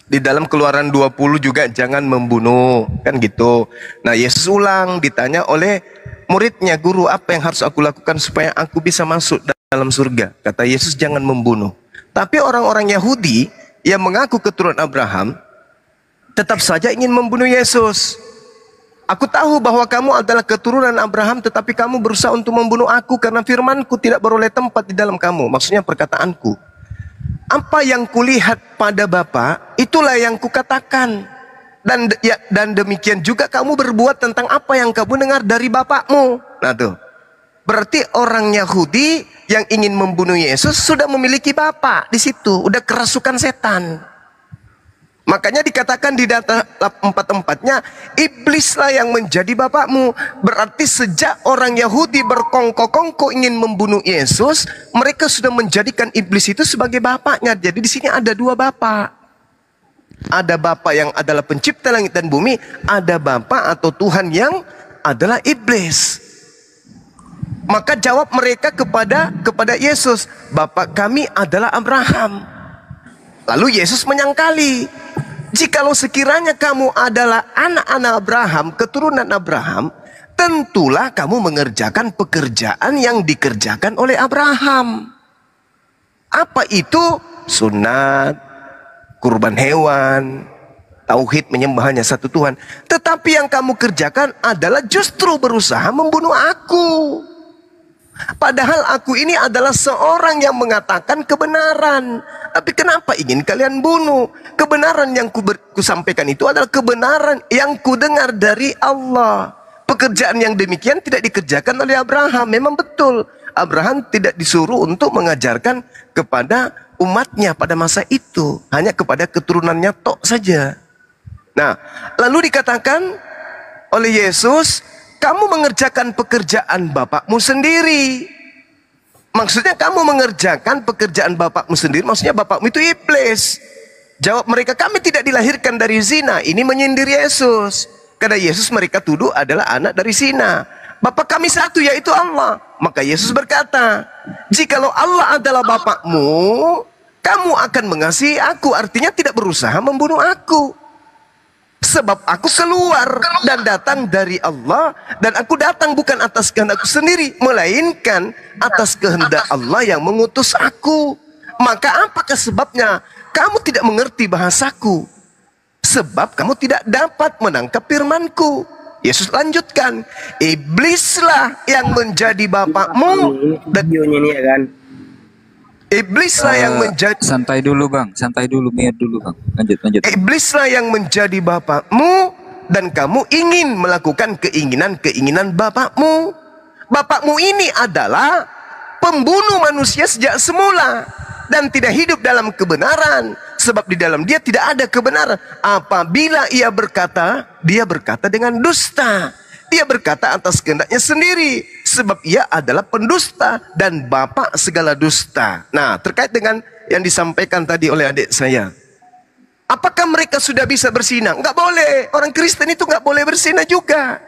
Di dalam Keluaran 20 juga jangan membunuh, kan gitu. Nah, Yesus ulang ditanya oleh muridnya, guru apa yang harus aku lakukan supaya aku bisa masuk dalam surga? Kata Yesus, jangan membunuh. Tapi orang-orang Yahudi yang mengaku keturunan Abraham tetap saja ingin membunuh Yesus. Aku tahu bahwa kamu adalah keturunan Abraham, tetapi kamu berusaha untuk membunuh aku karena firmanku tidak beroleh tempat di dalam kamu. Maksudnya perkataanku. Apa yang kulihat pada Bapa, itulah yang kukatakan. Dan demikian juga kamu berbuat tentang apa yang kamu dengar dari bapakmu. Nah tuh, berarti orang Yahudi yang ingin membunuh Yesus sudah memiliki bapa di situ, udah kerasukan setan. Makanya dikatakan di data 4-4-nya, iblislah yang menjadi bapakmu. Berarti sejak orang Yahudi berkongkok-kongkok ingin membunuh Yesus, mereka sudah menjadikan iblis itu sebagai bapaknya. Jadi di sini ada dua bapak. Ada bapa yang adalah pencipta langit dan bumi, ada bapa atau Tuhan yang adalah iblis. Maka jawab mereka kepada Yesus, Bapak kami adalah Abraham. Lalu Yesus menyangkali, jikalau sekiranya kamu adalah anak-anak Abraham, keturunan Abraham, tentulah kamu mengerjakan pekerjaan yang dikerjakan oleh Abraham. Apa itu? Sunat, kurban hewan, tauhid menyembah hanya satu Tuhan. Tetapi yang kamu kerjakan adalah justru berusaha membunuh aku. Padahal aku ini adalah seorang yang mengatakan kebenaran. Tapi kenapa ingin kalian bunuh? Kebenaran yang kusampaikan itu adalah kebenaran yang kudengar dari Allah. Pekerjaan yang demikian tidak dikerjakan oleh Abraham. Memang betul, Abraham tidak disuruh untuk mengajarkan kepada umatnya pada masa itu. Hanya kepada keturunannya tok saja. Nah, lalu dikatakan oleh Yesus, kamu mengerjakan pekerjaan bapakmu sendiri. Maksudnya kamu mengerjakan pekerjaan bapakmu sendiri, maksudnya bapakmu itu iblis. Jawab mereka, kami tidak dilahirkan dari zina. Ini menyindir Yesus. Karena Yesus mereka tuduh adalah anak dari zina. Bapak kami satu, yaitu Allah. Maka Yesus berkata, jikalau Allah adalah bapakmu, kamu akan mengasihi aku. Artinya tidak berusaha membunuh aku. Sebab aku keluar dan datang dari Allah, dan aku datang bukan atas kehendakku sendiri, melainkan atas kehendak Allah yang mengutus aku. Maka apakah sebabnya kamu tidak mengerti bahasaku? Sebab kamu tidak dapat menangkap firmanku. Yesus lanjutkan, iblislah yang menjadi bapakmu dan iblislah yang menjadi Santai dulu, Bang. Santai dulu, mute dulu, Bang. Lanjut. iblislah yang menjadi bapakmu, dan kamu ingin melakukan keinginan-keinginan bapakmu. Bapakmu ini adalah pembunuh manusia sejak semula dan tidak hidup dalam kebenaran, sebab di dalam dia tidak ada kebenaran. Apabila ia berkata, dia berkata dengan dusta. Dia berkata atas kehendaknya sendiri, sebab ia adalah pendusta dan bapa segala dusta. Nah, terkait dengan yang disampaikan tadi oleh adik saya, apakah mereka sudah bisa berzina? Enggak boleh. Orang Kristen itu enggak boleh berzina juga.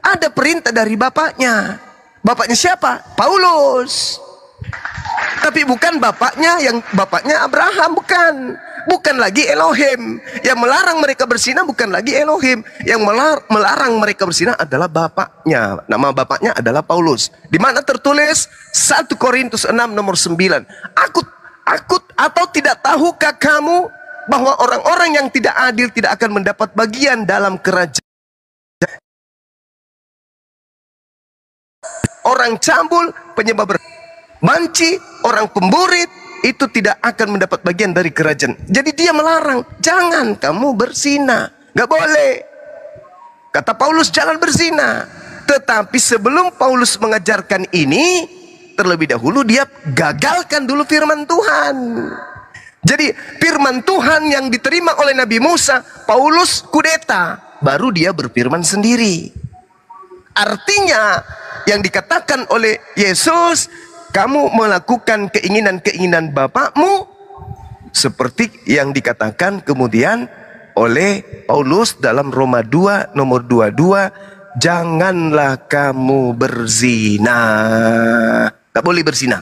Ada perintah dari bapaknya. Bapaknya siapa? Paulus. Tapi bukan bapaknya Abraham, bukan. Bukan lagi Elohim. Yang melarang mereka berzina bukan lagi Elohim. Yang melarang mereka berzina adalah bapaknya. Nama bapaknya adalah Paulus. Di mana tertulis 1 Korintus 6 nomor 9. Aku atau tidak tahukah kamu bahwa orang-orang yang tidak adil tidak akan mendapat bagian dalam kerajaan. Orang cambul, penyembah banci, orang pemburit, itu tidak akan mendapat bagian dari kerajaan. Jadi dia melarang, jangan kamu berzina. Gak boleh. Kata Paulus, jangan berzina. Tetapi sebelum Paulus mengajarkan ini, terlebih dahulu dia gagalkan dulu firman Tuhan. Jadi firman Tuhan yang diterima oleh Nabi Musa, Paulus kudeta, baru dia berfirman sendiri. Artinya yang dikatakan oleh Yesus, kamu melakukan keinginan-keinginan bapakmu, seperti yang dikatakan kemudian oleh Paulus dalam Roma 2 nomor 22, janganlah kamu berzina. Gak boleh berzina,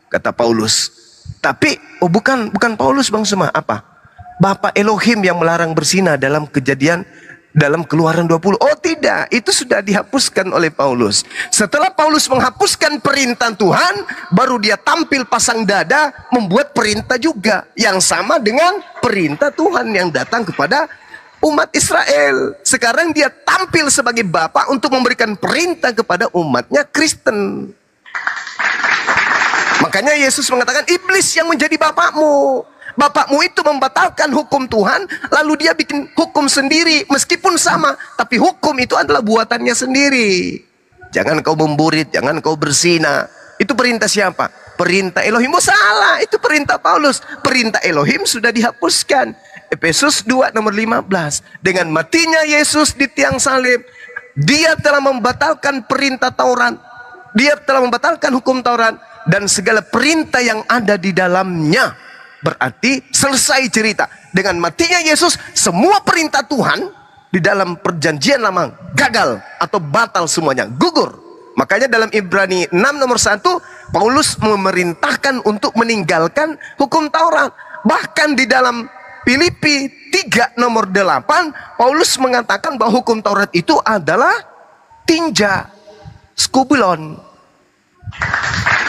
kata Paulus. Tapi bukan Paulus Bang Sema, apa? Bapak Elohim yang melarang berzina dalam Kejadian, dalam Keluaran 20. Oh tidak, itu sudah dihapuskan oleh Paulus. Setelah Paulus menghapuskan perintah Tuhan, baru dia tampil pasang dada membuat perintah juga yang sama dengan perintah Tuhan yang datang kepada umat Israel. Sekarang dia tampil sebagai bapak untuk memberikan perintah kepada umatnya Kristen. Makanya Yesus mengatakan, iblis yang menjadi bapakmu. Bapakmu itu membatalkan hukum Tuhan, lalu dia bikin hukum sendiri, meskipun sama, tapi hukum itu adalah buatannya sendiri. Jangan kau memburit, jangan kau berzina. Itu perintah siapa? Perintah Elohim. Oh salah, itu perintah Paulus. Perintah Elohim sudah dihapuskan. Efesus 2 nomor 15. Dengan matinya Yesus di tiang salib, dia telah membatalkan perintah Taurat. Dia telah membatalkan hukum Taurat dan segala perintah yang ada di dalamnya. Berarti selesai cerita. Dengan matinya Yesus, semua perintah Tuhan di dalam perjanjian lama gagal atau batal semuanya, gugur. Makanya dalam Ibrani 6 nomor 1, Paulus memerintahkan untuk meninggalkan hukum Taurat. Bahkan di dalam Filipi 3 nomor 8, Paulus mengatakan bahwa hukum Taurat itu adalah tinja, skubulon.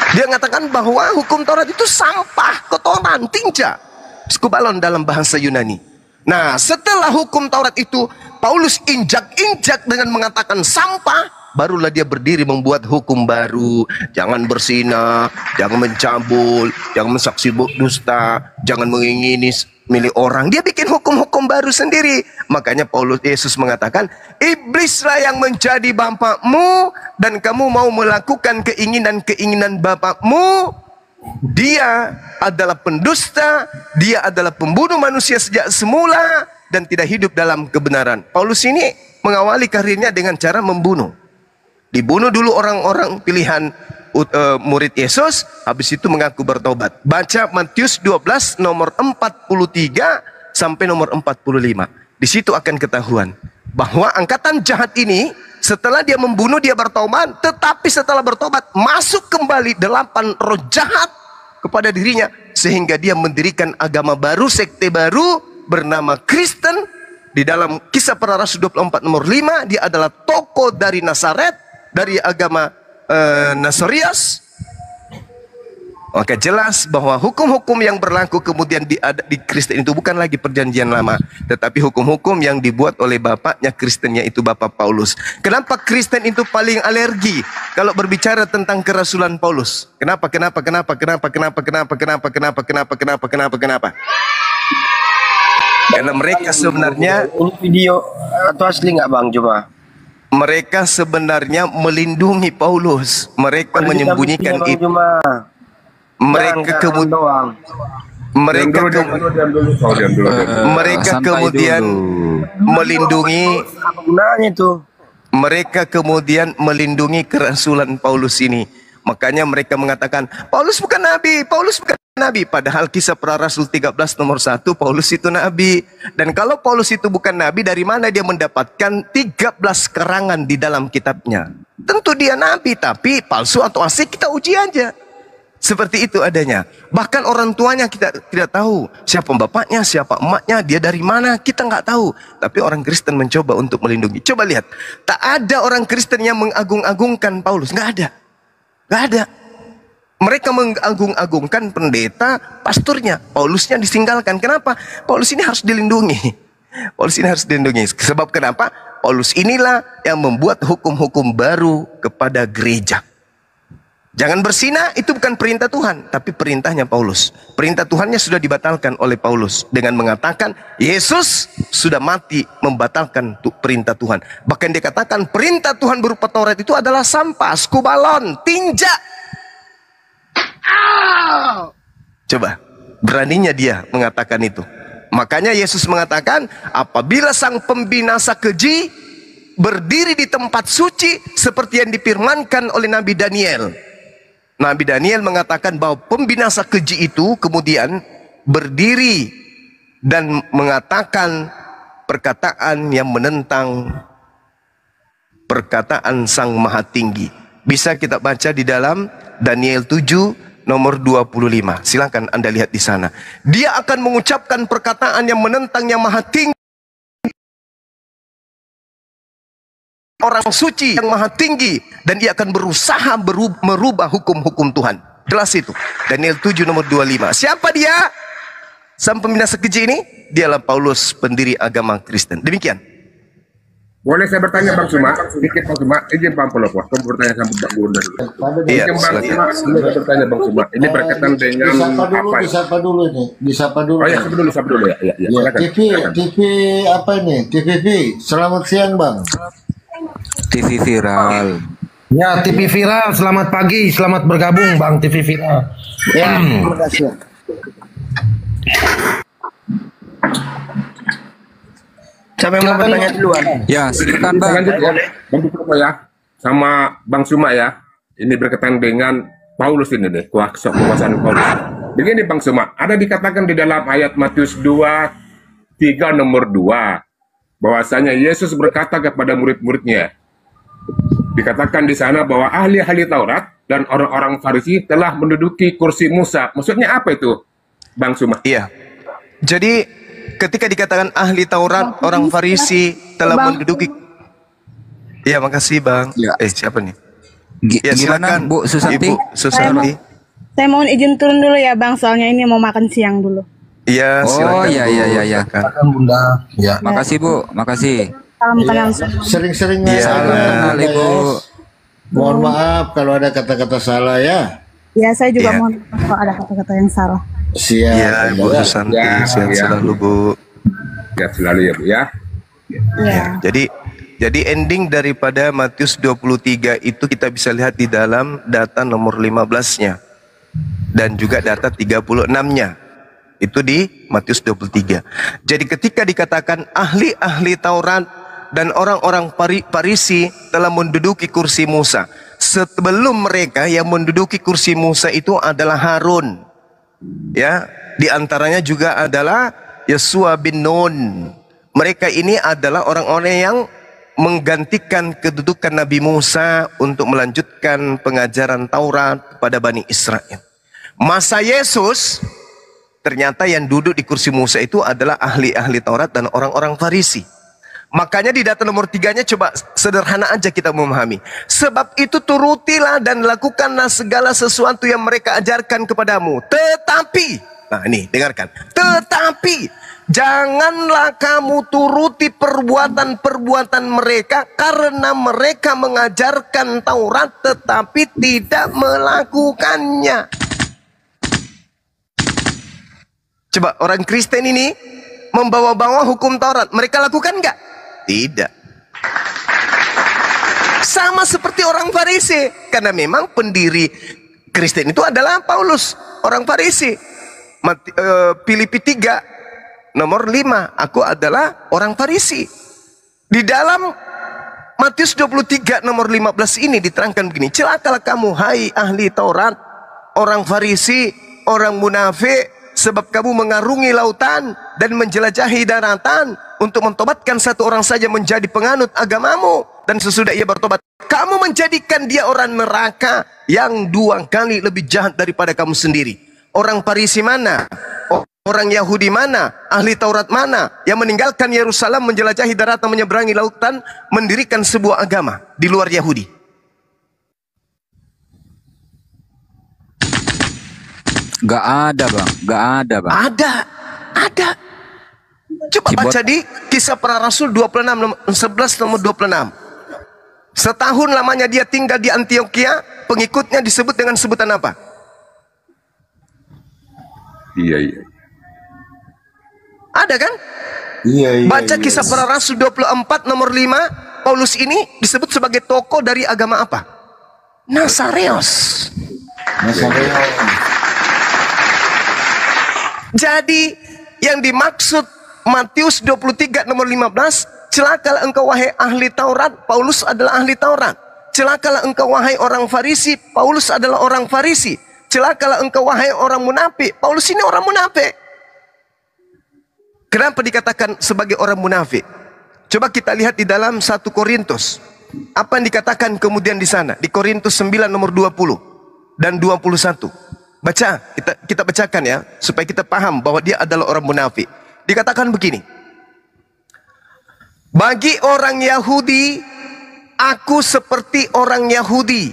Dia mengatakan bahwa hukum Taurat itu sampah, kotoran, tinja, skubalon dalam bahasa Yunani. Nah, setelah hukum Taurat itu Paulus injak-injak dengan mengatakan sampah, barulah dia berdiri membuat hukum baru. Jangan berzina, jangan mencabul, jangan mensaksi dusta, jangan mengingini milik orang. Dia bikin hukum-hukum baru sendiri. Makanya Yesus mengatakan, iblislah yang menjadi bapakmu dan kamu mau melakukan keinginan-keinginan bapakmu. Dia adalah pendusta, dia adalah pembunuh manusia sejak semula dan tidak hidup dalam kebenaran. Paulus ini mengawali karirnya dengan cara membunuh. Dibunuh dulu orang-orang pilihan murid Yesus, habis itu mengaku bertobat. Baca Matius 12 nomor 43 sampai nomor 45. Di situ akan ketahuan bahwa angkatan jahat ini setelah dia membunuh dia bertobat, tetapi setelah bertobat masuk kembali 8 roh jahat kepada dirinya sehingga dia mendirikan agama baru, sekte baru bernama Kristen. Di dalam Kisah Para Rasul 24 nomor 5, dia adalah tokoh dari Nazaret, dari agama Nasorius. Maka jelas bahwa hukum-hukum yang berlaku kemudian di Kristen itu bukan lagi perjanjian lama, tetapi hukum-hukum yang dibuat oleh bapaknya Kristennya itu Bapak Paulus. Kenapa Kristen itu paling alergi kalau berbicara tentang kerasulan Paulus? Kenapa? Karena mereka sebenarnya ini video atau asli nggak Bang? Coba Mereka sebenarnya melindungi Paulus. Mereka menyembunyikan itu. Mereka kemudian mereka kemudian melindungi. Apa gunanya itu? Mereka kemudian melindungi kerasulan Paulus ini. Makanya mereka mengatakan, Paulus bukan nabi, Paulus bukan nabi. Padahal kisah para Rasul 13 nomor 1, Paulus itu nabi. Dan kalau Paulus itu bukan nabi, dari mana dia mendapatkan 13 kerangan di dalam kitabnya? Tentu dia nabi, tapi palsu atau asli kita uji aja. Seperti itu adanya. Bahkan orang tuanya kita tidak tahu. Siapa bapaknya, siapa emaknya, dia dari mana, kita nggak tahu. Tapi orang Kristen mencoba untuk melindungi. Coba lihat. Tak ada orang Kristen yang mengagung-agungkan Paulus. Nggak ada. Nggak ada. Mereka mengagung-agungkan pendeta, pasturnya. Paulusnya ditinggalkan. Kenapa? Paulus ini harus dilindungi. Paulus ini harus dilindungi. Sebab kenapa? Paulus inilah yang membuat hukum-hukum baru kepada gereja. Jangan berzina, itu bukan perintah Tuhan, tapi perintahnya Paulus. Perintah Tuhannya sudah dibatalkan oleh Paulus dengan mengatakan Yesus sudah mati membatalkan perintah Tuhan. Bahkan dia katakan perintah Tuhan berupa Taurat itu adalah sampah, skubalon, tinja. Coba, beraninya dia mengatakan itu. Makanya Yesus mengatakan, apabila sang pembinasa keji berdiri di tempat suci seperti yang difirmankan oleh Nabi Daniel. Nabi Daniel mengatakan bahwa pembinasa keji itu kemudian berdiri dan mengatakan perkataan yang menentang perkataan Sang Maha Tinggi. Bisa kita baca di dalam Daniel 7 nomor 25. Silakan Anda lihat di sana. Dia akan mengucapkan perkataan yang menentang Yang Maha Tinggi. Orang suci yang maha tinggi, dan ia akan berusaha merubah hukum-hukum Tuhan. Jelas itu. Daniel 7 nomor 25. Siapa dia? Sang pembinasa keji ini? Dialah Paulus, pendiri agama Kristen. Demikian. Boleh saya bertanya Bang Suma? Sedikit Bang Suma, izin Bang Polo. Kamu bertanya sama Bang Gunda dulu. Iya, Bang Suma, saya bertanya Bang Suma. Ini berkaitan dengan Disapa dulu ini. Disapa dulu. Oh ya, sapa dulu ya. Ya, Ya, TV apa ini? TVV. Selamat siang, Bang. TV viral. Ya, TV viral. Selamat pagi, selamat bergabung Bang TV viral. Ya, terima kasih. Siapa yang mau bertanya duluan? Ya, silakan Bang. Lanjut ya. Bang Suma ya. Sama Bang Suma ya. Ini berkaitan dengan Paulus ini deh, kekuasaan Paulus. Begini Bang Suma, ada dikatakan di dalam ayat Matius 2:3 nomor 2 bahwasanya Yesus berkata kepada murid-muridnya. Dikatakan di sana bahwa ahli-ahli Taurat dan orang-orang Farisi telah menduduki kursi Musa. Maksudnya apa itu, Bang Suma? Iya. Jadi ketika dikatakan ahli Taurat, orang Farisi telah menduduki. Iya, makasih Bang. Ya. Siapa nih? Gimana silakan, Bu Susanti? Ibu Susanti. Saya mohon izin turun dulu ya Bang, soalnya ini mau makan siang dulu. Iya, Oh silakan. iya Bu. iya iya iya. Silakan Bunda. Ya. Makasih Bu, makasih. Salam kenal. Sering-sering Iya. Salam kenal Ibu. Mohon maaf kalau ada kata-kata salah ya. Ya, saya juga Iya. mohon maaf kalau ada kata-kata yang salah. Siap. Iya, Bu Ya. Susanti, Ya, sehat ya. selalu Bu. Ya selalu ya Bu ya. Iya. Jadi ending daripada Matius 23 itu kita bisa lihat di dalam data nomor 15-nya. Dan juga data 36-nya. Itu di Matius 23. Jadi ketika dikatakan ahli-ahli Taurat dan orang-orang Farisi telah menduduki kursi Musa. Sebelum mereka yang menduduki kursi Musa itu adalah Harun. Ya, di antaranya juga adalah Yesua bin Nun. Mereka ini adalah orang-orang yang menggantikan kedudukan Nabi Musa untuk melanjutkan pengajaran Taurat kepada Bani Israel. Masa Yesus, ternyata yang duduk di kursi Musa itu adalah ahli-ahli Taurat dan orang-orang Farisi. Makanya di data nomor 3-nya coba sederhana aja kita memahami. Sebab itu turutilah dan lakukanlah segala sesuatu yang mereka ajarkan kepadamu. Tetapi, nah ini dengarkan. Tetapi janganlah kamu turuti perbuatan-perbuatan mereka, karena mereka mengajarkan Taurat tetapi tidak melakukannya. Coba orang Kristen ini membawa-bawa hukum Taurat, mereka lakukan enggak? Tidak. sama seperti orang Farisi, karena memang pendiri Kristen itu adalah Paulus, orang Farisi. Filipi 3 nomor 5, aku adalah orang Farisi. Di dalam Matius 23 nomor 15 ini diterangkan begini, celakalah kamu hai ahli Taurat, orang Farisi, orang munafik, sebab kamu mengarungi lautan dan menjelajahi daratan untuk mentobatkan satu orang saja menjadi penganut agamamu, dan sesudah ia bertobat kamu menjadikan dia orang neraka yang 2 kali lebih jahat daripada kamu sendiri. Orang Farisi mana? Orang Yahudi mana? Ahli Taurat mana? Yang meninggalkan Yerusalem, menjelajahi daratan, menyeberangi lautan, mendirikan sebuah agama di luar Yahudi. Gak ada bang, gak ada bang. Ada. Coba baca di Kisah Para Rasul 26 nomor 11 nomor 26. Setahun lamanya dia tinggal di Antioquia, pengikutnya disebut dengan sebutan apa? Iya. Ada kan? Iya. Baca Kisah Para Rasul 24 nomor 5, Paulus ini disebut sebagai tokoh dari agama apa? Nasareos. Jadi yang dimaksud Matius 23 nomor 15, celakalah engkau wahai ahli Taurat, Paulus adalah ahli Taurat. Celakalah engkau wahai orang Farisi, Paulus adalah orang Farisi. Celakalah engkau wahai orang munafik, Paulus ini orang munafik. Kenapa dikatakan sebagai orang munafik? Coba kita lihat di dalam 1 Korintus. Apa yang dikatakan kemudian di sana? Di Korintus 9 nomor 20 dan 21. Baca, kita bacakan ya, supaya kita paham bahwa dia adalah orang munafik. Dikatakan begini, bagi orang Yahudi, aku seperti orang Yahudi.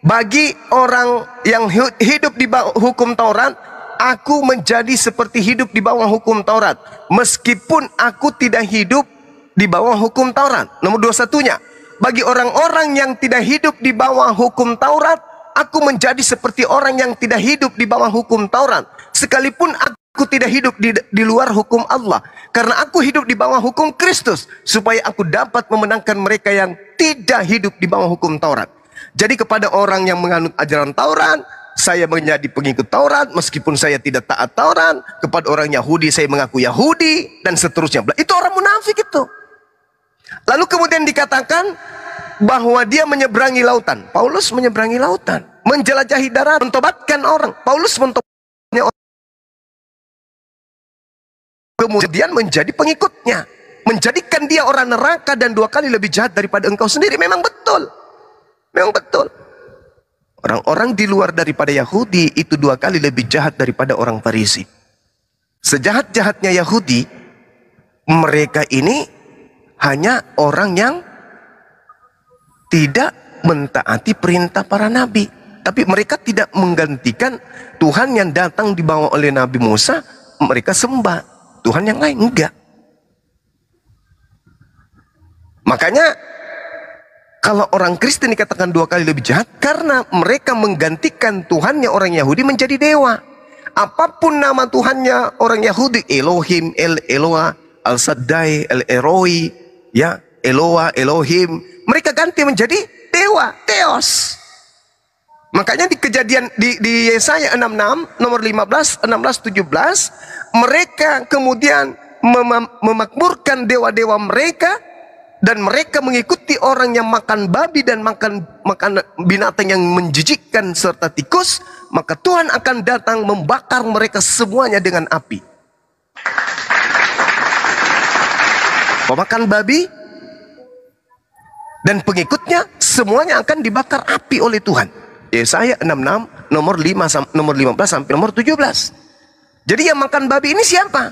Bagi orang yang hidup di bawah hukum Taurat, aku menjadi seperti hidup di bawah hukum Taurat. Meskipun aku tidak hidup di bawah hukum Taurat. Nomor 21-nya, bagi orang-orang yang tidak hidup di bawah hukum Taurat, aku menjadi seperti orang yang tidak hidup di bawah hukum Taurat. Sekalipun aku tidak hidup di luar hukum Allah. Karena aku hidup di bawah hukum Kristus. Supaya aku dapat memenangkan mereka yang tidak hidup di bawah hukum Taurat. Jadi kepada orang yang menganut ajaran Taurat, saya menjadi pengikut Taurat. Meskipun saya tidak taat Taurat. Kepada orang Yahudi, saya mengaku Yahudi. Dan seterusnya. Itu orang munafik itu. Lalu kemudian dikatakan bahwa dia menyeberangi lautan. Paulus menyeberangi lautan, menjelajahi darat, mentobatkan orang. Paulus mentobatkan orang, kemudian menjadi pengikutnya, menjadikan dia orang neraka dan 2 kali lebih jahat daripada engkau sendiri. Memang betul, memang betul. Orang-orang di luar daripada Yahudi itu 2 kali lebih jahat daripada orang Farisi. Sejahat-jahatnya Yahudi, mereka ini hanya orang yang tidak mentaati perintah para nabi. Tapi mereka tidak menggantikan Tuhan yang datang dibawa oleh Nabi Musa. Mereka sembah Tuhan yang lain, enggak. Makanya kalau orang Kristen dikatakan 2 kali lebih jahat, karena mereka menggantikan Tuhannya orang Yahudi menjadi dewa. Apapun nama Tuhannya orang Yahudi, Elohim, El Eloah, Al Shaddai, El Eroi, ya, Eloah, Elohim, mereka ganti menjadi dewa, Theos. Makanya di kejadian di Yesaya 66 nomor 15, 16, 17, mereka kemudian memakmurkan dewa-dewa mereka, dan mereka mengikuti orang yang makan babi dan makan binatang yang menjijikkan serta tikus. Maka Tuhan akan datang membakar mereka semuanya dengan api. Pemakan babi dan pengikutnya semuanya akan dibakar api oleh Tuhan. Yesaya 66 nomor 5 nomor 15 sampai nomor 17. Jadi yang makan babi ini siapa?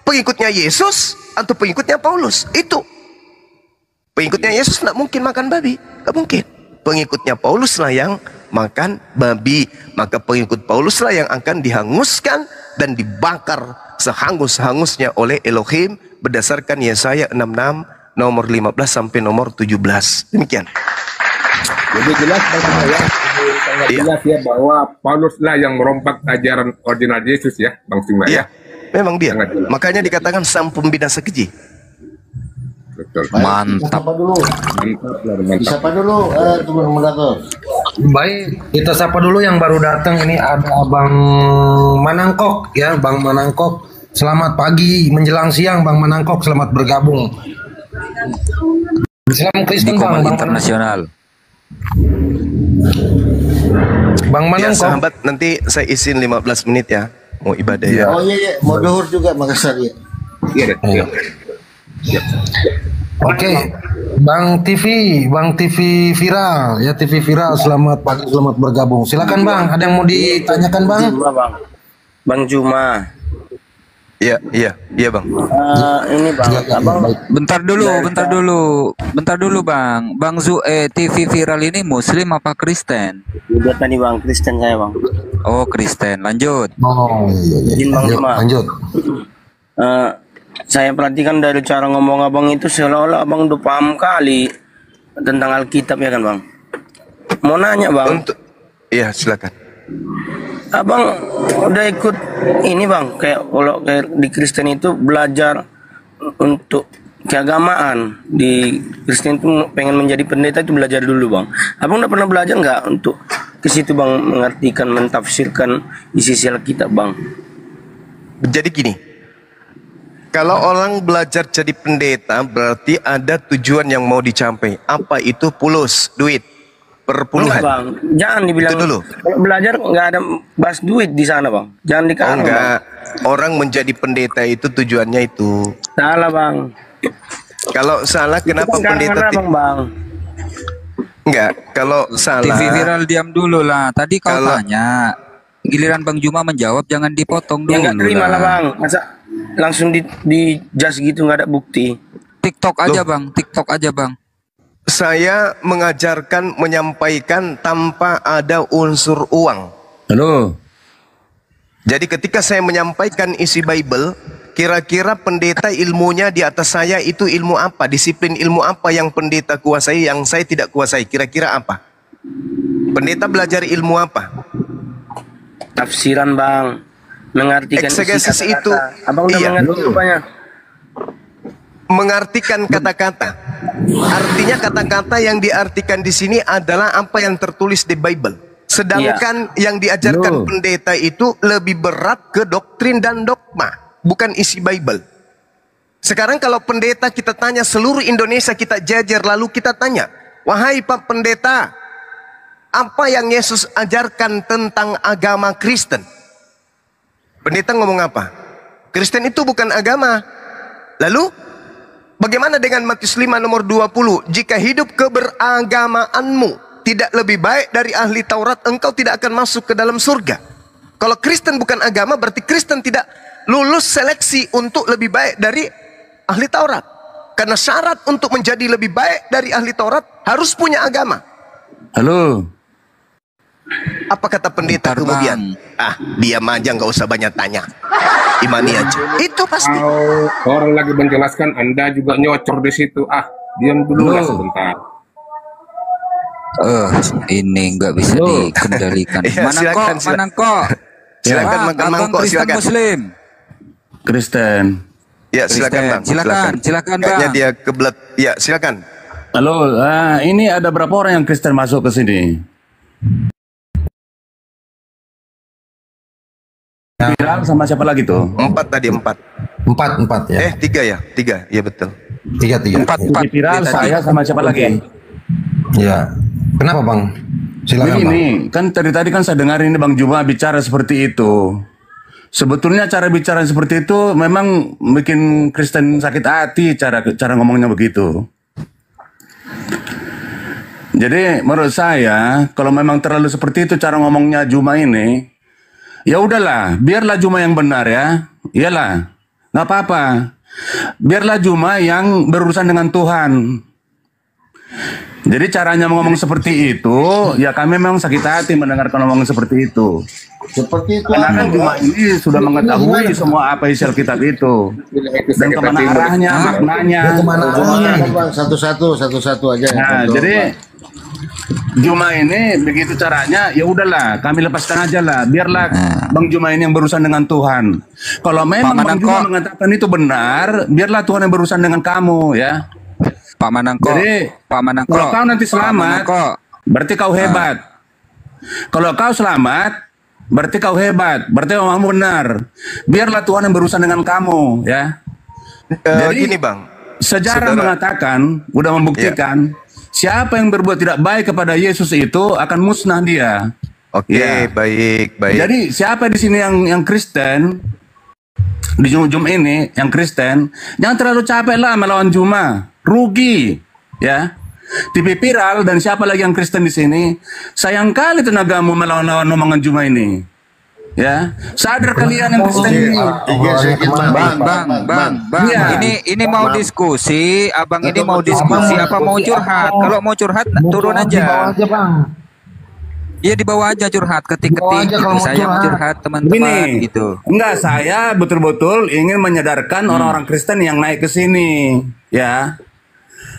Pengikutnya Yesus atau pengikutnya Paulus? Itu. Pengikutnya Yesus tidak mungkin makan babi, tidak mungkin. Pengikutnya Paulus lah yang makan babi. Maka pengikut Paulus lah yang akan dihanguskan dan dibakar sehangus-hangusnya oleh Elohim berdasarkan Yesaya 66 nomor 15 sampai nomor 17. Demikian. Jadi jelas ya, sangat jelas ya bahwa Paulus lah yang merompak ajaran original Yesus ya, Bang Sima ya. Memang dia. Makanya dikatakan sang pembinasa keji. betul. Baik, Mantap. Kita sapa dulu. Mantap. Disapa dulu, teman moderator. Baik, kita sapa dulu yang baru datang. Ini ada Bang Manangkok ya, Bang Manangkok. Selamat pagi menjelang siang, Bang Manangkok. Selamat bergabung. Islam Kristen, Di Komando Bang Internasional. Bang Ya Manangkok. sahabat, nanti saya izin 15 menit ya. Mau ibadah ya. Oh iya, mau duhur juga Makassar ya. Iya, iya. Oke, Bang TV Viral ya, TV Viral. Selamat pagi, selamat bergabung. Silakan Bang, ada yang mau ditanyakan Bang? Bang Juma. Iya, Bang. Ini Bang, Abang Bentar dulu Bang. TV Viral ini Muslim apa Kristen? udah tadi Bang, Kristen saya Bang. Oh Kristen, lanjut. Oh iya. Izin Bang Juma. Lanjut. Saya perhatikan dari cara ngomong Abang itu seolah-olah Abang udah paham kali tentang Alkitab ya kan Bang. Mau nanya Bang, Iya, silakan. Abang udah ikut ini Bang, kayak di Kristen itu belajar untuk keagamaan. Di Kristen itu pengen menjadi pendeta itu belajar dulu Bang. Abang udah pernah belajar nggak untuk ke situ Bang, mengartikan, mentafsirkan isi Alkitab Bang? Jadi gini, kalau orang belajar jadi pendeta berarti ada tujuan yang mau dicapai. Apa itu? Pulus, duit, perpuluhan. Enggak Bang, jangan dibilang Itu dulu. kalau belajar nggak ada bahas duit di sana Bang. Jangan Oh dikasih. enggak, orang menjadi pendeta itu tujuannya itu. Salah Bang. Kalau salah kenapa Itu kan pendeta karangan Abang Bang. enggak, kalau salah TV Viral diam dulu lah. Tadi kau Kalau- tanya, giliran Bang Juma menjawab jangan dipotong Ya dulu nggak terima lah lah. Bang. Masa langsung di jas gitu nggak ada bukti. TikTok aja Bang. saya mengajarkan, menyampaikan tanpa ada unsur uang. Halo. Jadi ketika saya menyampaikan isi Bible, kira-kira pendeta ilmunya di atas saya itu ilmu apa? Disiplin ilmu apa yang pendeta kuasai yang saya tidak kuasai? Kira-kira apa? Pendeta belajar ilmu apa? Tafsiran Bang. Mengartikan isi Eksegesis kata-kata. itu, Abang udah iya. mengerti rupanya. Mengartikan kata-kata. Artinya kata-kata yang diartikan di sini adalah apa yang tertulis di Bible. Sedangkan yang diajarkan pendeta itu lebih berat ke doktrin dan dogma, bukan isi Bible. Sekarang kalau pendeta kita tanya, seluruh Indonesia kita jajar, lalu kita tanya, wahai Pak Pendeta, apa yang Yesus ajarkan tentang agama Kristen? Pendeta ngomong apa? Kristen itu bukan agama. Lalu bagaimana dengan Matius 5 nomor 20? Jika hidup keberagamaanmu tidak lebih baik dari ahli Taurat, engkau tidak akan masuk ke dalam surga. Kalau Kristen bukan agama, berarti Kristen tidak lulus seleksi untuk lebih baik dari ahli Taurat. Karena syarat untuk menjadi lebih baik dari ahli Taurat harus punya agama. Halo. Apa kata pendeta kemudian? Diam aja, nggak usah banyak tanya. Imani aja. Itu pasti. Orang lagi menjelaskan, Anda juga nyocor di situ. Diam dulu lah sebentar. Ini nggak bisa dikendalikan. Ya, silakan. Silakan makan Abang mangkok, Kristen silakan. Muslim. Kristen. Ya, silakan Bang. Silakan Kayaknya Bang. dia kebelet. Ya, silakan. Halo, ini ada berapa orang yang Kristen masuk ke sini? Viral sama siapa lagi tuh? 4 tadi, 4. 4 ya. 3 ya? 3, iya betul. 3. 4. Viral, saya sama siapa lagi? Ya. Kenapa Bang? Silakan Bang. Begini, kan tadi kan saya dengar ini Bang Juma bicara seperti itu. Sebetulnya cara bicara seperti itu memang bikin Kristen sakit hati, cara ngomongnya begitu. Jadi menurut saya kalau memang terlalu seperti itu cara ngomongnya Juma ini, ya udahlah, biarlah Juma yang benar ya. Iyalah, nggak apa-apa. Biarlah Juma yang berurusan dengan Tuhan. Jadi caranya ngomong seperti itu, ya kami memang sakit hati mendengarkan omongan seperti itu. Seperti itu. Karena kan Juma ini sudah mengetahui semua apa isi Alkitab itu. Dan kemana arahnya, maknanya. Satu-satu aja. Nah, jadi Juma ini begitu caranya, ya udahlah, kami lepaskan aja lah. Biarlah Bang Juma ini yang berurusan dengan Tuhan. Kalau memang Bang Juma mengatakan itu benar, biarlah Tuhan yang berurusan dengan kamu ya. Pak Manangkok. Jadi, Pak Manangkok. kalau kau nanti Pak selamat, Manangkok. berarti kau hebat. Kalau kau selamat, berarti kau hebat. Berarti kamu benar. Biarlah Tuhan yang berurusan dengan kamu, ya. Jadi Gini bang, sejarah Saudara. mengatakan, udah membuktikan, siapa yang berbuat tidak baik kepada Yesus itu akan musnah dia. Oke, Ya. baik. Jadi siapa di sini yang Kristen, di Jum ini yang Kristen, jangan terlalu capek lah melawan Juma, rugi, ya. TV viral dan siapa lagi yang Kristen di sini, sayang kali tenagamu melawan-lawan omongan Juma ini, ya. Sadar kalian yang Kristen ini. Bang. Iya. Ini mau diskusi, abang ini mau diskusi apa mau curhat? Kalau mau curhat turun aja. Iya di bawah aja curhat, ketik-ketik. Gitu. Saya mau curhat teman-teman Gini, gitu. enggak, saya betul-betul ingin menyadarkan orang-orang Kristen yang naik ke sini, ya.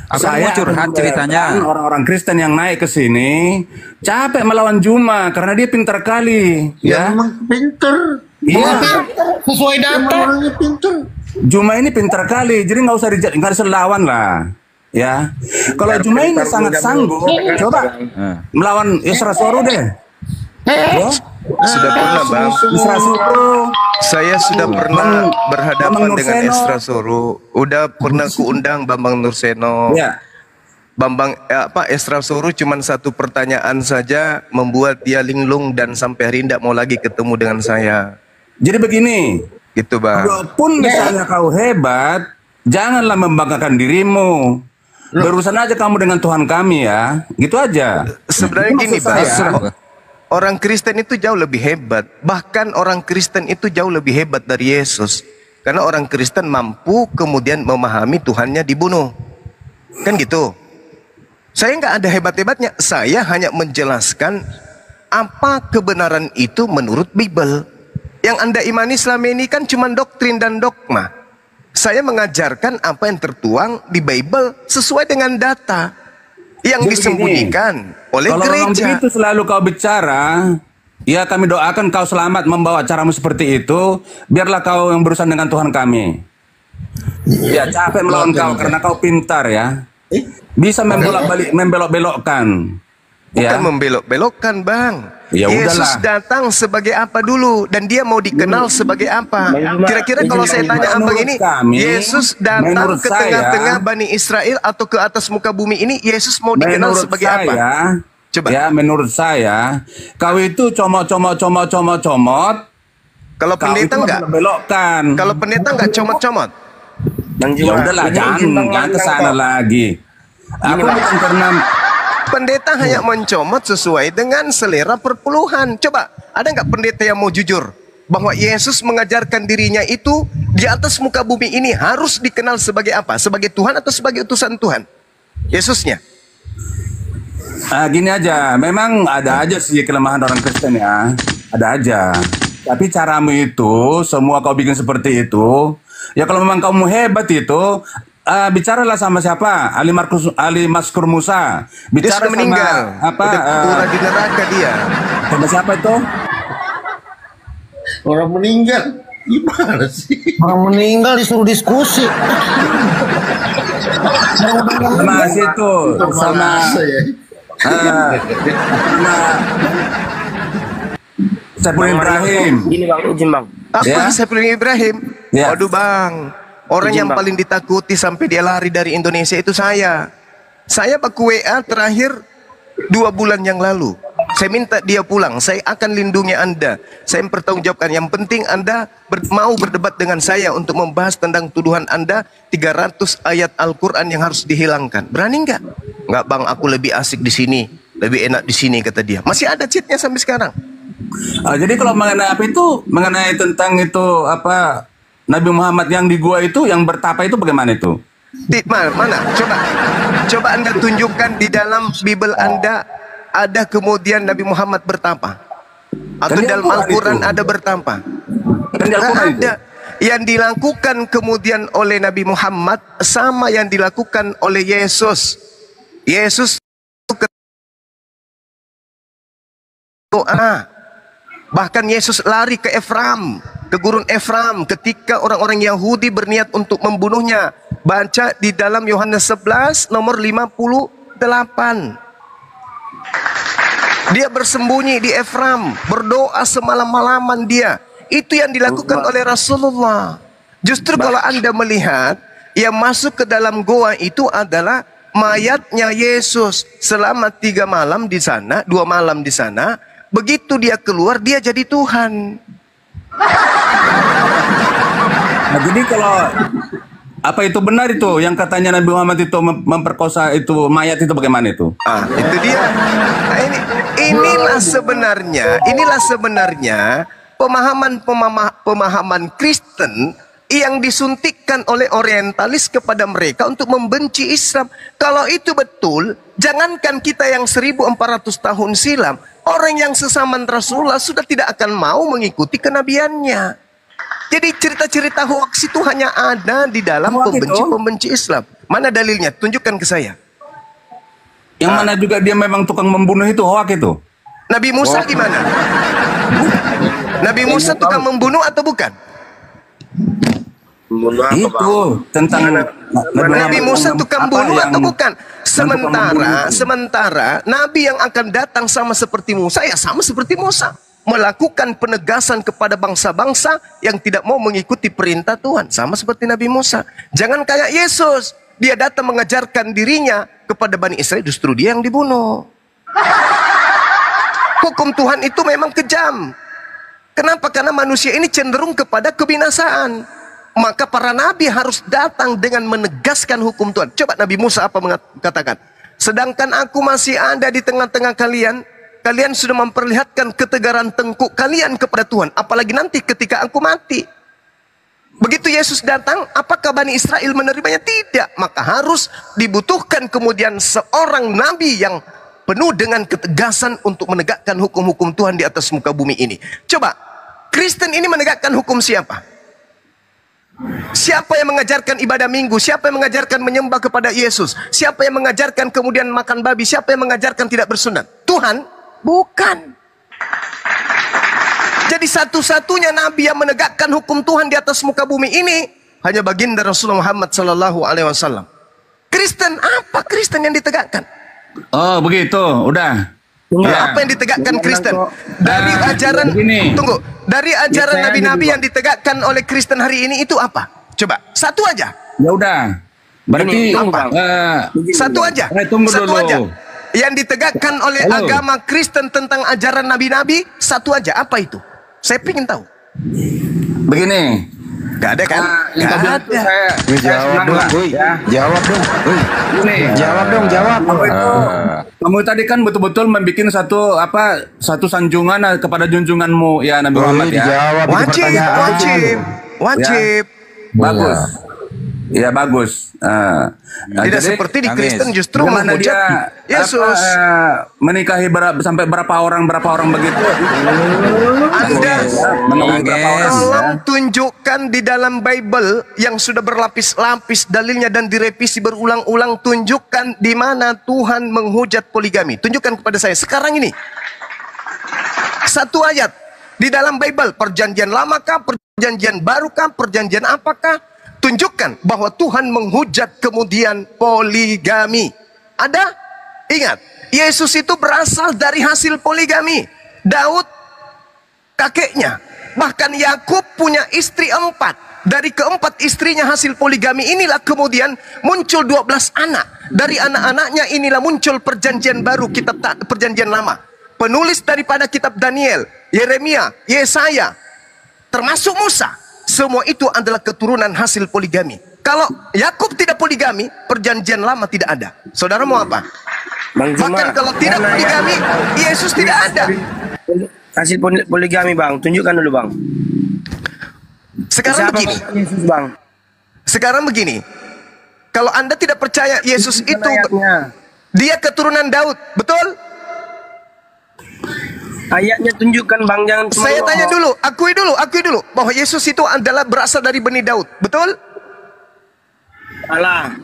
Abang mau curhat akan ceritanya. menyadarkan orang-orang Kristen yang naik ke sini capek melawan Juma karena dia pintar kali, Ya, ya. memang pinter. Iya. Sesuai data. Orangnya pinter. Juma ini pintar kali, jadi nggak usah lawan lah, ya. Kalau Juma ini sangat sanggup, coba melawan Isra Soru deh. Ya. Sudah pernah bang. Isra Soru. Saya sudah pernah berhadapan Bambang dengan Nurseno. Esra Soru. Udah pernah kuundang Bambang Nurseno. Ya. Esra Soru cuman satu pertanyaan saja membuat dia linglung dan sampai hari tidak mau lagi ketemu dengan saya. Jadi begini, Gitu bang. walaupun misalnya kau hebat, janganlah membanggakan dirimu. Berurusan aja kamu dengan Tuhan kami ya, gitu aja. Sebenarnya gini Maksud bang. saya, Orang Kristen itu jauh lebih hebat. Bahkan orang Kristen itu jauh lebih hebat dari Yesus. Karena orang Kristen mampu kemudian memahami Tuhannya dibunuh. Kan gitu. Saya nggak ada hebat-hebatnya. Saya hanya menjelaskan apa kebenaran itu menurut Bible. Yang Anda imani selama ini kan cuma doktrin dan dogma. Saya mengajarkan apa yang tertuang di Bible sesuai dengan data. Yang Jadi disembunyikan oleh kalau memang gereja. begitu selalu kau bicara, ya kami doakan kau selamat membawa caramu seperti itu. Biarlah kau yang berurusan dengan Tuhan kami. Ya capek melawan kau karena kau pintar ya. Bisa membelok-belokkan. Bukan Ya. membelok-belokkan bang. Ya Yesus udahlah. datang sebagai apa dulu dan dia mau dikenal sebagai apa? Kira-kira kalau saya tanya abang ini, Kami, Yesus datang menurut ke saya, tengah-tengah Bani Israel atau ke atas muka bumi ini, Yesus mau dikenal menurut sebagai apa? saya, Coba. ya menurut saya, kau itu comot. Kalau Kau pendeta itu enggak? membelokkan. Kalau pendeta enggak comot-comot? Ya udahlah, jangan ke sana lagi. Aku bukan karena Pendeta hanya mencomot sesuai dengan selera perpuluhan. Coba, ada nggak pendeta yang mau jujur bahwa Yesus mengajarkan dirinya itu di atas muka bumi ini harus dikenal sebagai apa? Sebagai Tuhan atau sebagai utusan Tuhan? Yesusnya. gini aja, memang ada aja sih kelemahan orang Kristen ya, ada aja. Tapi caramu itu, semua kau bikin seperti itu. Ya kalau memang kamu hebat itu, bicaralah sama siapa? Ali Maskur Musa. Dia Bicara sudah meninggal. Apa? Udah pura di neraka dia. Sama siapa itu? Orang meninggal. Gimana sih? Orang meninggal disuruh diskusi. Sama situ, sama ya. sama Saiful Ibrahim. Gini bang, izin bang. Aku Ya. Saiful Ibrahim. Ya. Waduh bang, orang Izin, yang Bang. paling ditakuti sampai dia lari dari Indonesia itu saya. Saya baku WA terakhir 2 bulan yang lalu. Saya minta dia pulang. Saya akan lindungi Anda. Saya mempertanggungjawabkan. Yang penting Anda mau berdebat dengan saya untuk membahas tentang tuduhan Anda 300 ayat Al-Quran yang harus dihilangkan. Berani nggak? Nggak bang, aku lebih asik di sini. Lebih enak di sini kata dia. Masih ada chatnya sampai sekarang. Jadi kalau mengenai apa itu, mengenai tentang itu apa Nabi Muhammad yang di gua itu, yang bertapa itu bagaimana itu? Mana? Coba Anda tunjukkan di dalam Bible Anda ada kemudian Nabi Muhammad bertapa. Atau Kan di dalam Al-Quran Al-Quran itu. ada bertapa. Kan di Al-Quran itu. Ada. Yang dilakukan kemudian oleh Nabi Muhammad sama yang dilakukan oleh Yesus. Yesus doa. Bahkan Yesus lari ke Efraim, ke gurun Efraim ketika orang-orang Yahudi berniat untuk membunuhnya. Baca di dalam Yohanes 11 nomor 58. Dia bersembunyi di Efram, berdoa semalam-malaman dia. Itu yang dilakukan oleh Rasulullah. Justru kalau Anda melihat yang masuk ke dalam goa itu adalah mayatnya Yesus selama 3 malam di sana, 2 malam di sana. Begitu dia keluar, dia jadi Tuhan. Nah, jadi kalau apa itu benar itu yang katanya Nabi Muhammad itu memperkosa itu mayat itu bagaimana itu? Itu dia. Nah, inilah sebenarnya pemahaman Kristen yang disuntikkan oleh orientalis kepada mereka untuk membenci Islam. Kalau itu betul, jangankan kita yang 1400 tahun silam, orang yang sesaman Rasulullah sudah tidak akan mau mengikuti kenabiannya. Jadi cerita-cerita hoax itu hanya ada di dalam pembenci Islam. Mana dalilnya? Tunjukkan ke saya. Yang mana juga dia memang tukang membunuh itu hoax itu. Nabi Musa gimana? Nabi Musa tukang membunuh atau bukan? Itu tentang Nabi Musa tukang bunuh atau bukan? Sementara Nabi yang akan datang sama seperti Musa, ya sama seperti Musa, melakukan penegasan kepada bangsa-bangsa yang tidak mau mengikuti perintah Tuhan, sama seperti Nabi Musa. Jangan kayak Yesus, dia datang mengajarkan dirinya kepada Bani Israel, justru dia yang dibunuh. Hukum Tuhan itu memang kejam. Kenapa? Karena manusia ini cenderung kepada kebinasaan. Maka para nabi harus datang dengan menegaskan hukum Tuhan. Coba Nabi Musa apa mengatakan? Sedangkan aku masih ada di tengah-tengah kalian, kalian sudah memperlihatkan ketegaran tengkuk kalian kepada Tuhan. Apalagi nanti ketika aku mati. Begitu Yesus datang, apakah Bani Israel menerimanya? Tidak. Maka harus dibutuhkan kemudian seorang nabi yang penuh dengan ketegasan untuk menegakkan hukum-hukum Tuhan di atas muka bumi ini. Coba, Kristen ini menegakkan hukum siapa? Siapa yang mengajarkan ibadah minggu? Siapa yang mengajarkan menyembah kepada Yesus? Siapa yang mengajarkan kemudian makan babi? Siapa yang mengajarkan tidak bersunat? Tuhan? Bukan. Jadi satu-satunya nabi yang menegakkan hukum Tuhan di atas muka bumi ini hanya baginda Rasulullah Muhammad SAW. Kristen, apa Kristen yang ditegakkan? Oh begitu, udah. Apa yang ditegakkan Kristen? Dari ajaran, dari ajaran nabi-nabi yang ditegakkan oleh Kristen hari ini itu apa? Coba, satu aja. Ya udah. Berarti satu aja. Satu aja. Yang ditegakkan oleh agama Kristen tentang ajaran nabi-nabi, satu aja. Apa itu? Saya ingin tahu. Begini. Gak ada kan? Gak ada. Jawab dong, jawab dong. Jawab dong, jawab. Kamu tadi kan betul-betul membuat satu sanjungan kepada junjunganmu ya Nabi Muhammad ya. Wajib. Bagus. Ya bagus. Tidak seperti di Kristen justru menghujat Yesus. Menikahi sampai berapa orang begitu. Tolong tunjukkan di dalam Bible yang sudah berlapis-lapis dalilnya dan direvisi berulang-ulang. Tunjukkan di mana Tuhan menghujat poligami. Tunjukkan kepada saya sekarang ini. Satu ayat di dalam Bible, perjanjian lama kah, perjanjian baru kah, perjanjian apakah? Tunjukkan bahwa Tuhan menghujat kemudian poligami. Ada? Ingat, Yesus itu berasal dari hasil poligami. Daud kakeknya. Bahkan Yakub punya istri 4. Dari keempat istrinya hasil poligami inilah kemudian muncul 12 anak. Dari anak-anaknya inilah muncul perjanjian baru, kitab perjanjian lama. Penulis daripada kitab Daniel, Yeremia, Yesaya, termasuk Musa. Semua itu adalah keturunan hasil poligami. Kalau Yakub tidak poligami, perjanjian lama tidak ada. Saudara mau apa? Bahkan kalau tidak poligami, Yesus tidak ada. Hasil poligami bang, tunjukkan dulu bang. Sekarang begini. Yesus bang. Sekarang begini. Kalau Anda tidak percaya Yesus itu, dia keturunan Daud, betul? Ayatnya tunjukkan bang, jangan. Saya tanya dulu, akui dulu bahwa Yesus itu adalah berasal dari benih Daud, betul? Alah.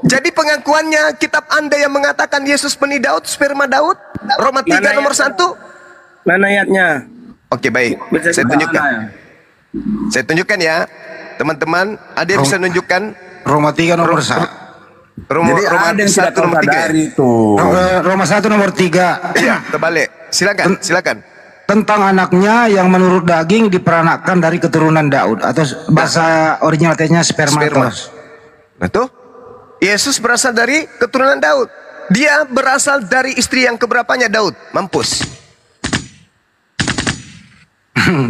Jadi pengakuannya kitab Anda yang mengatakan Yesus benih Daud, sperma Daud, Roma 3 nomor 1. Mana ayatnya? Oke baik, saya tunjukkan. Saya tunjukkan ya. teman-teman, ada yang bisa nunjukkan Roma 3 nomor 1. Jadi ada yang tidak kau sadari itu. Roma 1 nomor 3. Iya, terbalik. Silakan. Tentang anaknya yang menurut daging diperanakkan dari keturunan Daud, atau bahasa original teksnya spermatos. Betul? Yesus berasal dari keturunan Daud. Dia berasal dari istri yang keberapanya Daud? Mampus.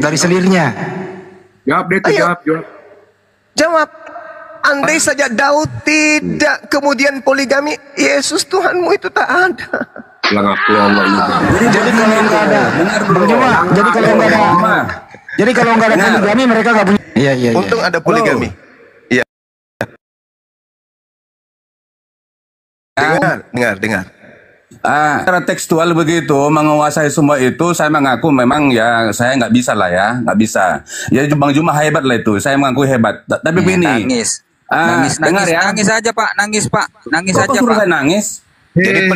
Dari selirnya. Jawab. Andai saja Daud tidak kemudian poligami, Yesus Tuhanmu itu tak ada. Jadi kalau nggak ada, jadi kalau nggak ada poligami mereka nggak punya. Iya. Untung ada poligami. Iya. Dengar. Secara tekstual begitu menguasai semua itu, saya mengaku memang ya saya nggak bisa lah ya, nggak bisa. Ya Bang Juma hebat lah itu, saya mengaku hebat. Tapi begini. Dengar ya. Nangis aja Pak, nangis aja Pak. Pak. Nangis. Jadi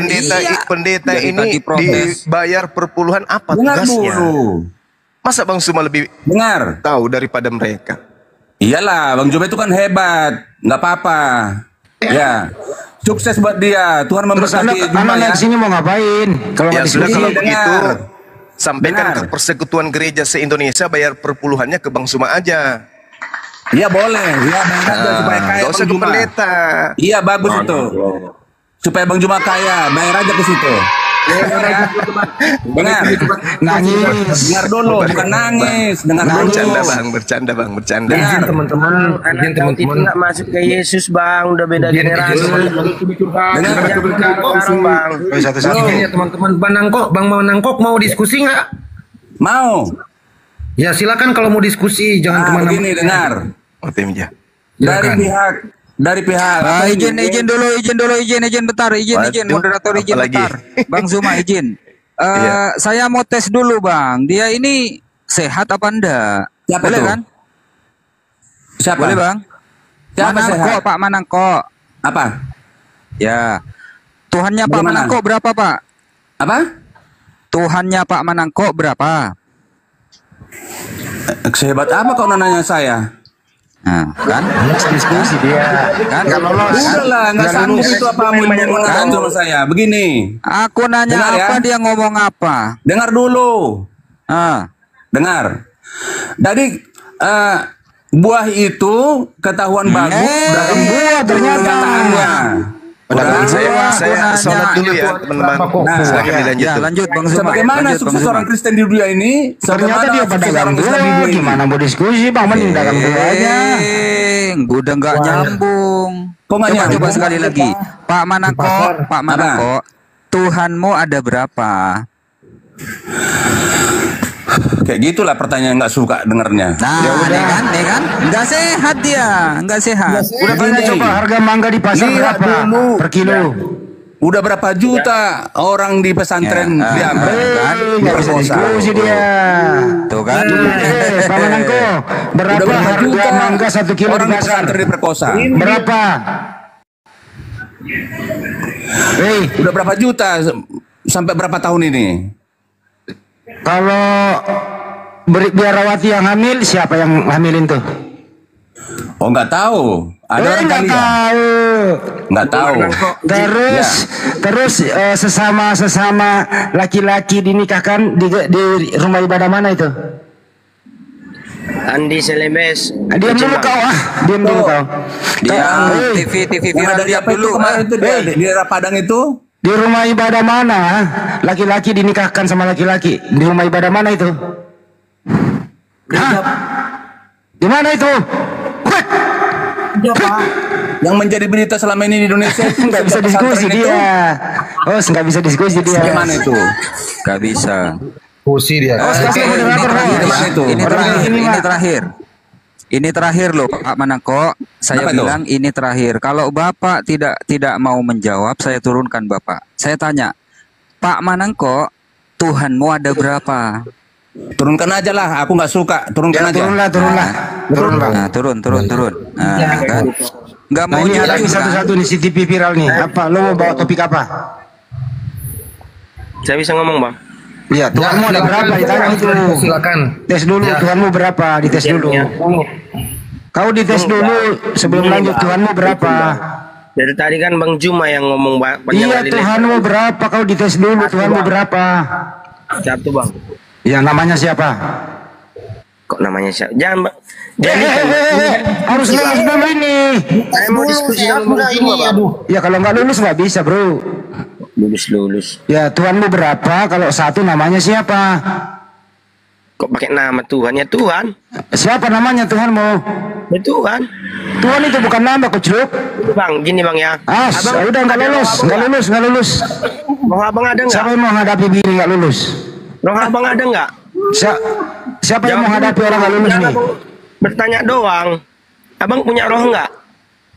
pendeta ini dibayar per puluhan apa Dengar tugasnya? dulu. Masa Bang Suma lebih tahu daripada mereka? Iyalah, Bang Juma itu kan hebat, nggak apa-apa. Ya, sukses buat dia. Tuhan memberkati Juma ya. Sini mau ngapain? Kalau ya sudah, kalau begitu sampaikan Dengar. ke Persekutuan Gereja se-Indonesia, bayar per puluhannya ke Bang Suma aja. Iya boleh, ya supaya kaya Gak usah Bang ke Juma. pendeta. Iya bagus itu. Supaya Bang Juma kaya, bayar aja ke situ. Dengar. Nangis. Dengar dulu, bukan nangis. Dengar dulu. Bercanda bang. Izin teman-teman, Itu nggak masuk ke Yesus Bang, udah beda generasi. Bang. Satu-satu ya teman-teman. Bang Manangkok mau diskusi nggak? Mau. Ya silakan kalau mau diskusi, jangan kemana-mana. Begini dengar. Dari pihak izin dulu bentar, izin moderator izin bentar. Bang Zuma izin. Saya mau tes dulu Bang. Dia ini sehat apa enggak? Siapa Boleh tuh? kan? Siapa? Boleh Bang? Siapa Manangko, sehat? Pak Manangko. Apa? Ya. Tuhannya Pak Bagaimana? Manangko berapa Pak? Apa? Tuhannya Pak Manangko berapa? Sehebat apa kau nanya saya? Nah, kan? Diskusi dia. Kan? Nggak lolos. Udahlah, nggak sanggup itu apa kan sama saya. Begini. Aku nanya Dengar ya. apa, dia ngomong apa? Dengar dulu. Dengar. Jadi buah itu ketahuan bagus dalam buah ternyata. Saya sholat dulu ya teman-teman. Silakan dilanjut. Ya, lanjut Bang Zuma. Bagaimana sukses orang Kristen di dunia ini? Ternyata dia pedagang Kristen di dunia buah. ini? Gimana mau diskusi Bang? Mending dagang buahnya. Udah nggak nyambung. Kok nggak nyambung? Coba sekali lagi. Pak Manangko, Tuhanmu ada berapa? Kayak gitulah pertanyaan nggak suka dengarnya. Nah, nih kan? Nggak sehat dia, nggak sehat. Udah tanya coba harga mangga di pasar Lihat berapa dulu. per kilo? Udah berapa juta orang di pesantren diambil? Kan? Nggak bisa diskusi dia. Tuh kan? Pak Manangko, berapa Udah berapa harga juta mangga 1 kilo orang di di pasar? pesantren diperkosa? Berapa? Udah berapa juta sampai berapa tahun ini? Kalau biarawati yang hamil, siapa yang hamilin tuh? Oh nggak tahu. Ada orang nggak kali ya? tahu. Nggak tahu. Terus sesama laki-laki dinikahkan di rumah ibadah mana itu? Andi Selebes. Diam dulu kau diam dulu kau. TV Yang ada viral di dia apa itu dulu. kemarin itu di daerah Padang itu? Di rumah ibadah mana? Laki-laki dinikahkan sama laki-laki. Di rumah ibadah mana itu? Di mana itu? Yang menjadi berita selama ini di Indonesia itu Nggak bisa diskusi dia. Oh, nggak bisa diskusi dia. Bagaimana itu? Gak bisa. Diskusi dia. Ini terakhir loh Pak Manangko. Saya Kenapa bilang ini terakhir. Kalau Bapak tidak mau menjawab, saya turunkan Bapak. Saya tanya, Pak Manangko, Tuhanmu ada berapa? Turunkan aja lah, aku nggak suka. Turunkan aja. Turun Bang. Nah, turun. Nah, kan? Nggak mau ini ada jujur, kan? satu-satu nih CCTV viral nih. Apa? Lo mau bawa topik apa? Saya bisa ngomong Bang. Iya, Tuhanmu ada berapa? Ditanya itu. Silakan. Tes dulu, Tuhanmu berapa? Dites dulu. Kau dites dulu sebelum Gini, lanjut. Bang. Tuhanmu berapa? Dari tadi kan Bang Juma yang ngomong panjang Iya, kali Tuhanmu berapa? Kau dites dulu. Tuhanmu Bang. berapa? Satu Bang. Ya, namanya siapa? Kok namanya siapa? Jangan Bang. Jadi Harus lulus dulu ini. saya mau diskusi sama Bang Juma Bang. Ya kalau nggak lulus nggak bisa, bro. Lulus. Ya, Tuhanmu berapa? Kalau satu namanya siapa? Kok pakai nama Tuhan? Ya Tuhan. Siapa namanya Tuhanmu? Ya Tuhan. Tuhan itu bukan nama, Kucluk. Bang, gini Bang ya. Udah nggak lulus. Roh Abang ada nggak? Siapa yang mau hadapi bini nggak lulus? Roh Abang ada nggak? Siapa yang mau hadapi orang nggak lulus nih? Abang bertanya doang. Abang punya roh nggak?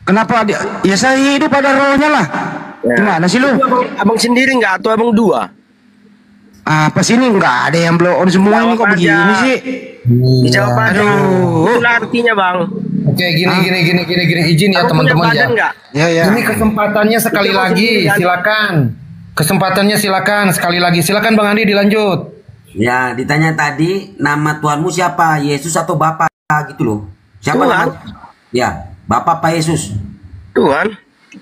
Kenapa dia? Ya saya hidup pada rohnya lah. Ya. Gimana sih lu? Abang sendiri nggak atau abang dua? Apa sih ini nggak ada yang blow on semua ini kok begini sih? Dijawab aja. Itulah artinya Bang. Oke, gini. Izin ya Abang punya teman-teman badan nggak? Ya. Ini kesempatannya sekali lagi, silakan. Kesempatannya silakan sekali lagi. Silakan Bang Andi dilanjut. Ya, ditanya tadi nama Tuhanmu siapa? Yesus atau Bapa gitu loh. Siapa Tuhan. nama? Ya, Bapa apa Yesus? Tuhan.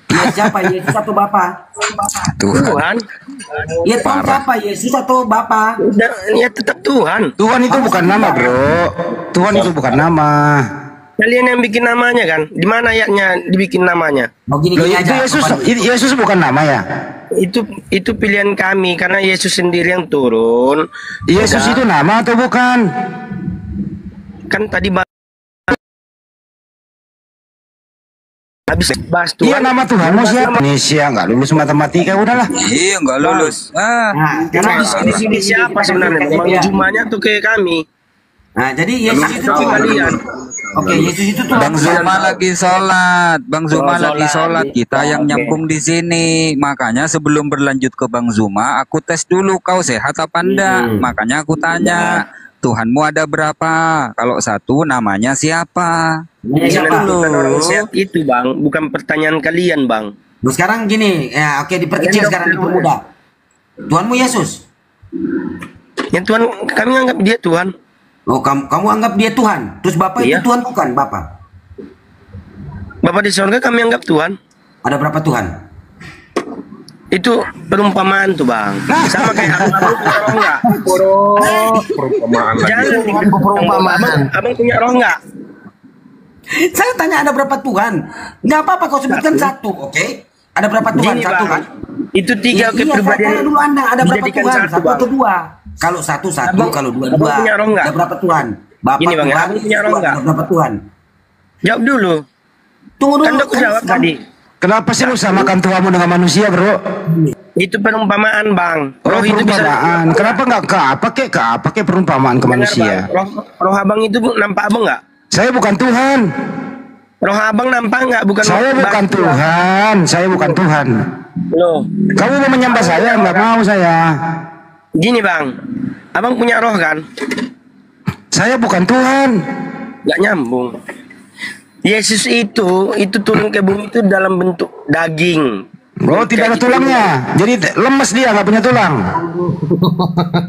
Ya, siapa? Yesus atau Bapa? Tuhan. Ya, Tuhan siapa? Yesus atau Bapa? Ya tetap Tuhan. Tuhan itu bukan nama, bro. Tuhan itu bukan nama. Kalian yang bikin namanya kan? Di mana ayatnya dibikin namanya? Mau Loh, itu Yesus bukan nama ya? Itu pilihan kami karena Yesus sendiri yang turun. Yesus itu nama atau bukan? Kan tadi habis bahas Tuhan. Iya, nama Tuhanmu siapa? Indonesia nggak lulus matematika, udahlah. Iya, nggak lulus. Karena di sini siapa sebenarnya? Bang Jumanya tuh kayak kami. Nah, jadi Yesus itu tuh kalian. Oke, Yesus itu tuh Bang Zuma lagi sholat, Bang Zuma lagi sholat. Kita yang nyambung di sini. Makanya sebelum berlanjut ke Bang Zuma, aku tes dulu kau sehat apa enggak. Makanya aku tanya, Tuhanmu ada berapa? Kalau satu namanya siapa? Bukan orang sehat itu Bang, bukan pertanyaan kalian Bang. Nah, sekarang gini, ya oke diperkecil sekarang dipermudah. Tuhanmu Yesus. Ya Tuhan, kami anggap dia Tuhan. Oh, kamu anggap dia Tuhan. Terus Bapak itu Tuhan bukan Bapak? Bapak di surga kami anggap Tuhan. Ada berapa Tuhan? Itu perumpamaan tuh Bang. Sama kayak abang punya roh nggak? Perumpamaan lagi. Jangan perumpamaan. Abang punya roh nggak? Saya tanya ada berapa Tuhan? Nggak apa-apa kau sebutkan satu, oke? Ada berapa Tuhan? Gini, Satu Bang. kan? Itu tiga kepribadian. Dulu Anda ada berapa dijadikan Tuhan? satu, Satu Bang. atau dua? Kalau satu, Abang- kalau dua, Abang punya roh nggak? Ada berapa Tuhan? Bapak Gini, Bang, Tuhan, Abang punya roh Tuhan, nggak? ada berapa Tuhan? Jawab dulu. Tunggu dulu. Kan udah aku jawab tadi. Kenapa sih lu samakan Tuhanmu dengan manusia, bro? Itu perumpamaan Bang. Roh Roh itu bisa. perumpamaan. Kenapa nggak pakai perumpamaan ke Dengar, manusia? Bang. Roh abang itu nampak abang nggak? Saya bukan Tuhan. Roh abang nampak nggak? Bukan. Saya bukan Tuhan. Saya bukan Tuhan. Loh. Kamu mau menyembah saya? Nggak mau saya. Gini Bang. Abang punya roh kan? Saya bukan Tuhan. Nggak nyambung. Yesus itu turun ke bumi itu dalam bentuk daging. Oh, tidak ada tulangnya. Jadi lemes dia, nggak punya tulang.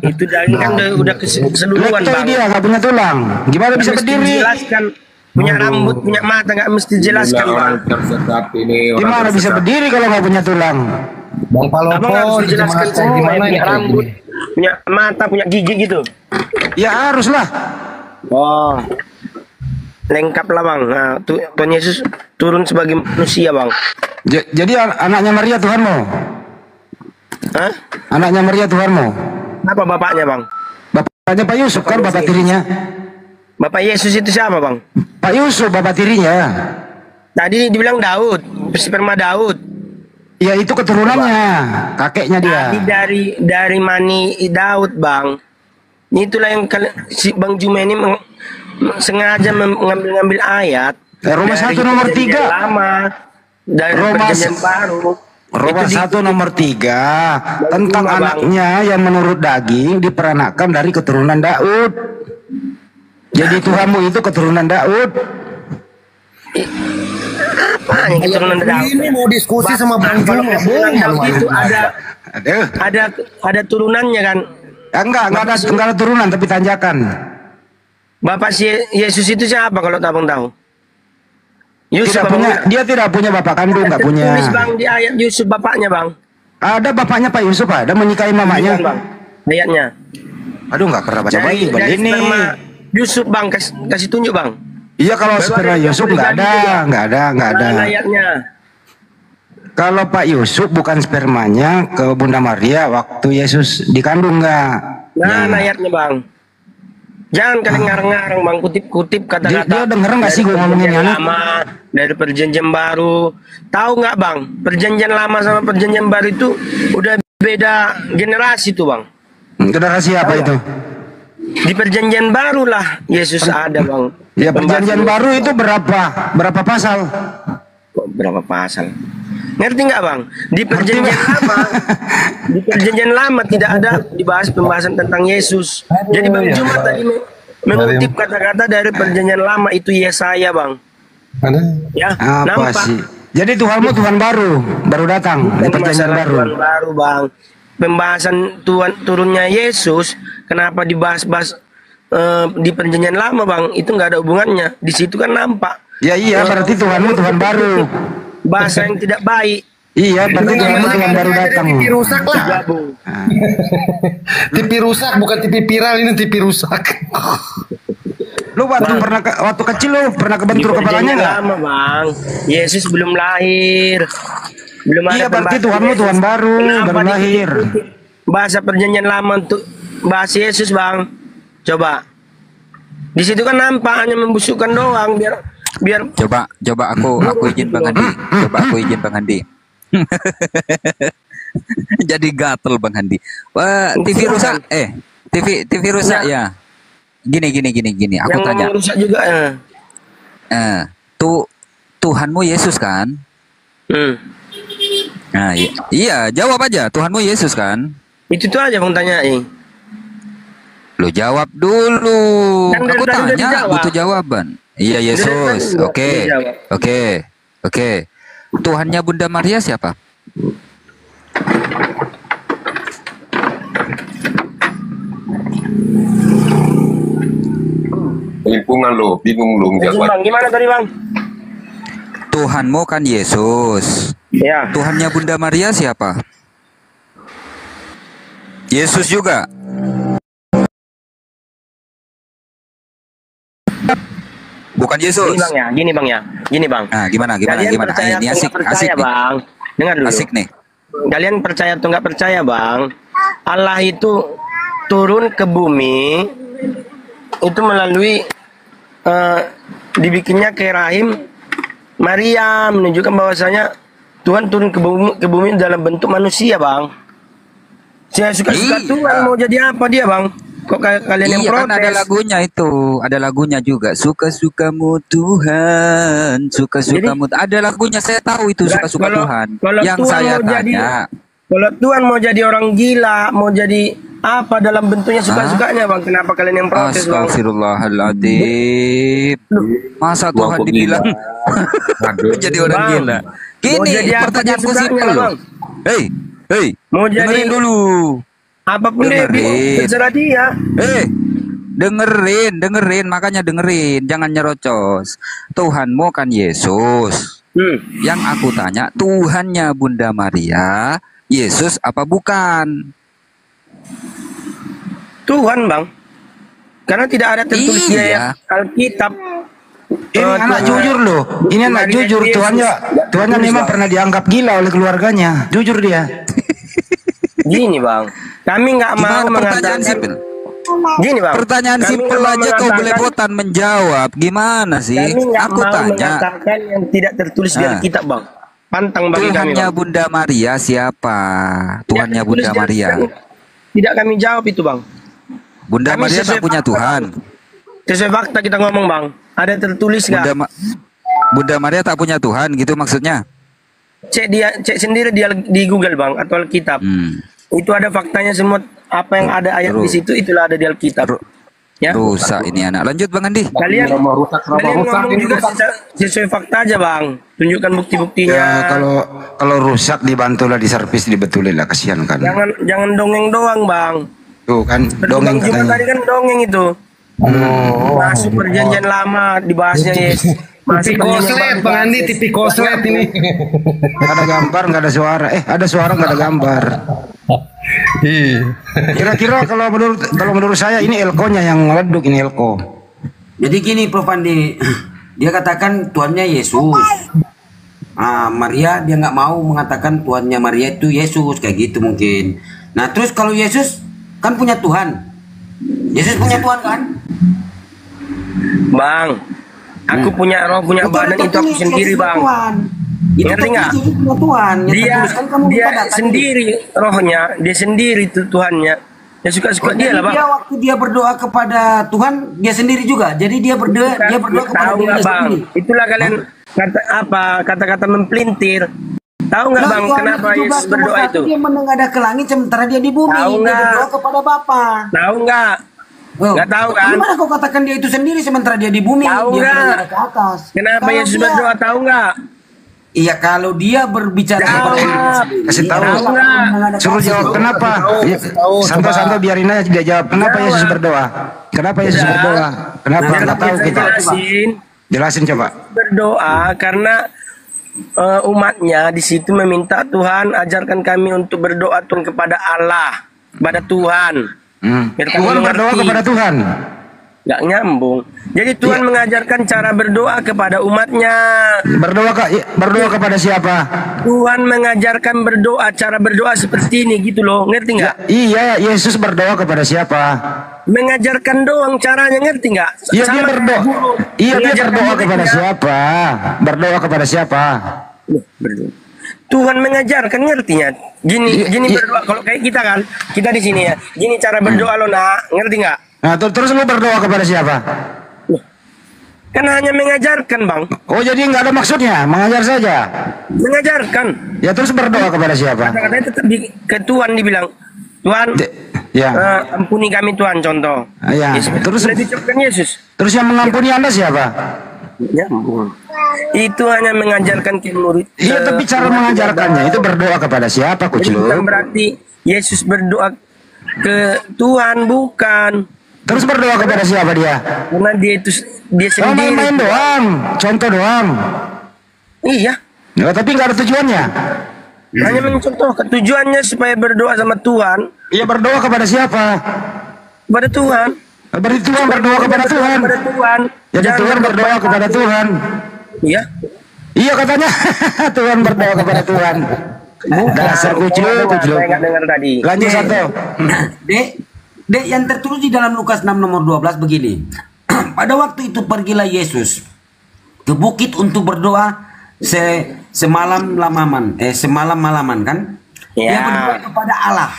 Itu daging kan udah keseluruhan Lektoy Bang. dia, nggak punya tulang. Gimana bisa Mesti berdiri? dijelaskan. Punya rambut, punya mata, nggak mesti jelaskan Bang. Orang tersesat ini. Gimana bisa berdiri kalau nggak punya tulang? Bang Abang harus dijelaskan semua. Punya rambut, punya mata, punya gigi gitu. Ya haruslah. Oh, lengkap lah Bang. Nah, Tuhan Yesus turun sebagai manusia Bang. Jadi anaknya Maria Tuhanmu? Hah? Anaknya Maria Tuhanmu? Apa bapaknya Bang? Bapaknya Pak Yusuf kan bapak tirinya? Bapak Yesus itu siapa Bang? Pak Yusuf bapak tirinya. Tadi dibilang Daud, sperma Daud. Ya itu keturunannya, kakeknya dia. Tadi dari mani Daud Bang. Itulah yang si Bang Juma ini sengaja mengambil ayat. Roma 1 dari nomor perjanjian 3. Lama, dari perjanjian baru. Roma 1 nomor 3 tentang anaknya yang menurut daging diperanakkan dari keturunan Daud. Jadi Tuhanmu itu keturunan Daud. Apa yang keturunan Daud? Ini mau diskusi sama Bang Kalau Juma. keturunan Daud itu ada turunannya kan? Enggak ada turunan tapi tanjakan. Bapak si Yesus itu siapa kalau abang tahu? Yusuf Tidak apa punya, bukan? dia tidak punya bapak kandung, nggak punya. Tulis bang di ayat Yusuf bapaknya bang. Ada bapaknya Pak Yusuf, ada menikahi mamanya. Bukan, bang. Ayatnya. Aduh, nggak pernah baca Dari ini. sperma Yusuf bang, kasih tunjuk bang. Iya, kalau Baru sperma ada Yusuf yang nggak ada, juga. nggak ada. Mana ayatnya? Kalau Pak Yusuf bukan spermanya ke Bunda Maria waktu Yesus dikandung nggak? Nah, ayatnya bang. Jangan kalian ngarang-ngarang bang, kutip-kutip kata-kata. Dia denger nggak sih gue ngomongin perjanjian anak? lama, dari perjanjian baru. Tahu nggak bang? Perjanjian lama sama perjanjian baru itu udah beda generasi tuh bang. Generasi apa itu? Di perjanjian baru lah Yesus ada bang. Ya, perjanjian baru itu berapa pasal? Kok berapa pasal? Ngerti nggak bang? Di perjanjian lama tidak ada dibahas pembahasan tentang Yesus. Jadi bang Juma tadi mengutip kata-kata dari perjanjian lama itu Yesaya bang. Ya, Apa nampak. sih? Jadi Tuhanmu Tuhan baru datang di perjanjian Masalah baru. Tuhan baru bang. Pembahasan Tuhan turunnya Yesus kenapa dibahas-bahas di perjanjian lama bang? Itu nggak ada hubungannya. Di situ kan nampak. Ya iya, berarti Tuhanmu Tuhan baru. Bahasa yang tidak baik. Iya, berarti Tuhanmu Tuhan baru datang. TV rusak lah. TV rusak bukan TV viral, ini TV rusak. Lu waktu kecil lu pernah kebentur kepalanya nggak? Lama bang. Yesus belum lahir. Belum ada. Iya, berarti pembahasan Tuhanmu Yesus. Tuhan baru, Kenapa baru lahir. Bahasa perjanjian lama untuk bahas Yesus bang. Coba. Di situ kan nampak hanya membusukkan doang biar Coba aku izin Bang Andi. Coba aku izin Bang Andi. Jadi gatel Bang Andi. Wah, TV rusak. TV rusak ya. Gini. Aku yang tanya. rusak juga Tuhanmu Yesus kan? Nah, iya, jawab aja. Tuhanmu Yesus kan? Itu tuh aja bang tanyain. Lo jawab dulu. Kan dari Aku tadi udah tanya, dijawab. butuh jawaban. Iya, Yesus. Oke. Tuhannya Bunda Maria siapa? Lingkungan lo, bingung lo menjawab. Bang, gimana tadi bang? Tuhanmu kan Yesus. Ya. Tuhannya Bunda Maria siapa? Yesus juga. Bukan Yesus. Gini bang ya. Nah, gimana? Kalian percaya Ini atau asik, nggak percaya asik nih. bang? Dengar dulu. Asik nih. Kalian percaya atau nggak percaya bang? Allah itu turun ke bumi itu melalui dibikinnya ke rahim Maria, menunjukkan bahwasanya Tuhan turun ke bumi dalam bentuk manusia bang. Saya suka-suka Tuhan mau jadi apa dia bang? Kok kalian yang Iya kan protes? ada lagunya itu, ada lagunya juga. Suka-sukamu Tuhan, suka-sukamu. Ada lagunya, saya tahu itu suka-suka Tuhan. Yang Tuhan saya mau tanya, kalau Tuhan mau jadi orang gila, mau jadi apa dalam bentuknya suka-sukanya bang? Kenapa kalian yang protes bang? Astagfirullahaladzim. Masa Tuhan dibilang jadi orang Bang, gila? mau jadi Gini, apa pertanyaanku dia simpel sukanya, loh. Bang? Hei, Mau jadi dengerin dulu. apapun deh, terserah dia. Dengerin, makanya dengerin, jangan nyerocos. Tuhanmu kan Yesus. Yang aku tanya, Tuhannya Bunda Maria, Yesus apa bukan? Tuhan bang, karena tidak ada tertulis di ayat Alkitab. Ini anak jujur loh. Ini anak jujur. Tuhannya memang pernah dianggap gila oleh keluarganya. Jujur dia. Gini bang, kami nggak mau mengatakan. Gini bang, pertanyaan simpel aja kau belepotan menjawab. Gimana sih? Kami nggak Aku mau tanya. mengatakan yang tidak tertulis di Alkitab bang. Pantang bagi kami. Tuhannya Bang. Bunda Maria siapa? Tuhannya Bunda Maria. Tidak kami jawab itu bang. Bunda Kami Maria tak punya Tuhan. Sesuai fakta kita ngomong bang. Ada tertulis nggak? Bunda Maria tak punya Tuhan gitu maksudnya? Cek sendiri di Google bang atau Alkitab. Itu ada faktanya semua. Apa yang ada ayat di situ itulah ada di Alkitab. Ya. Rusak ini anak. Lanjut bang Andi. Kalian ngomong juga sesuai fakta aja bang. Tunjukkan bukti-buktinya. Ya, kalau rusak dibantulah diservis dibetulin lah, kasihan kan. Jangan dongeng doang bang. Tuh kan dongeng katanya. katanya. Tadi kan dongeng itu. Masuk perjanjian lama dibahasnya Masih Koslet, Bang Andi, TV koslet ini. Nggak ada gambar, nggak ada suara. Ada suara, nggak ada gambar. Kira-kira kalau menurut saya ini elko-nya yang meleduk, ini elko. Jadi gini Prof Andi, dia katakan Tuhannya Yesus. Maria dia nggak mau mengatakan Tuhannya Maria itu Yesus, kayak gitu mungkin. Nah terus kalau Yesus kan punya Tuhan, Yesus punya Tuhan kan? Bang, aku punya roh, punya badan itu aku sendiri bang. Ngerti nggak? Dia sendiri rohnya, dia sendiri Tuhannya. Ya suka-suka dia lah bang. Dia waktu dia berdoa kepada Tuhan, dia sendiri juga. Jadi dia berdoa kepada dirinya sendiri. Itulah kalian kata-kata mempelintir. Tahu nggak bang kenapa Yesus berdoa itu? Dia menengadah ke langit sementara dia di bumi. Dia berdoa kepada Bapa. Tahu nggak? Nggak tahu kan? Gimana kau katakan dia itu sendiri sementara dia di bumi? Tahu nggak? Ke atas. Kenapa Yesus berdoa? Tahu nggak? Iya kalau dia berbicara kasih tahu. Suruh jawab kenapa. Santo biarin aja dia jawab. Kenapa Yesus berdoa? Kenapa Yesus berdoa? Kenapa nggak tahu kita? Jelasin coba. Berdoa karena umatnya di situ meminta Tuhan ajarkan kami untuk berdoa Tuhan kepada Allah, kepada Tuhan. Tuhan berdoa kepada Tuhan. Nggak nyambung. Jadi Tuhan mengajarkan cara berdoa kepada umatnya. Berdoa kepada siapa? Tuhan mengajarkan berdoa, cara berdoa seperti ini gitu loh, ngerti nggak? Iya, Yesus berdoa kepada siapa? Mengajarkan doang caranya, ngerti nggak? Iya dia berdoa. Iya dia berdoa kepada siapa? Berdoa kepada siapa? Tuhan mengajarkan, ngertinya. Gini berdoa. Kalau kayak kita kan, kita di sini ya. Gini cara berdoa lo nak, ngerti nggak? Nah terus lu berdoa kepada siapa? Kan hanya mengajarkan bang. Oh jadi nggak ada maksudnya, mengajar saja. Mengajarkan. Ya terus berdoa kepada siapa? Kata-katanya tetap ke Tuhan dibilang. Tuhan, ampuni kami Tuhan contoh. Ya. Terus diucapkan Yesus. Terus yang mengampuni Anda siapa? Ya, itu hanya mengajarkan ke murid. Iya tapi cara mengajarkannya itu berdoa kepada siapa kucing? Bukan berarti Yesus berdoa ke Tuhan, bukan. Terus berdoa kepada siapa dia? Karena dia sendiri. Main-main doang, contoh doang. Iya. Ya, tapi nggak ada tujuannya. Hanya mencontohkan tujuannya supaya berdoa sama Tuhan. Iya berdoa kepada siapa? Kepada Tuhan. Berarti Tuhan berdoa kepada Tuhan. Kepada Tuhan. Jadi Tuhan berdoa kepada Tuhan. Iya. Iya katanya Tuhan berdoa kepada Tuhan. Dasar kucing. Lanjut satu. Dek, yang tertulis di dalam Lukas 6 nomor 12 begini. Pada waktu itu pergilah Yesus ke bukit untuk berdoa semalam malaman kan? Dia berdoa kepada Allah.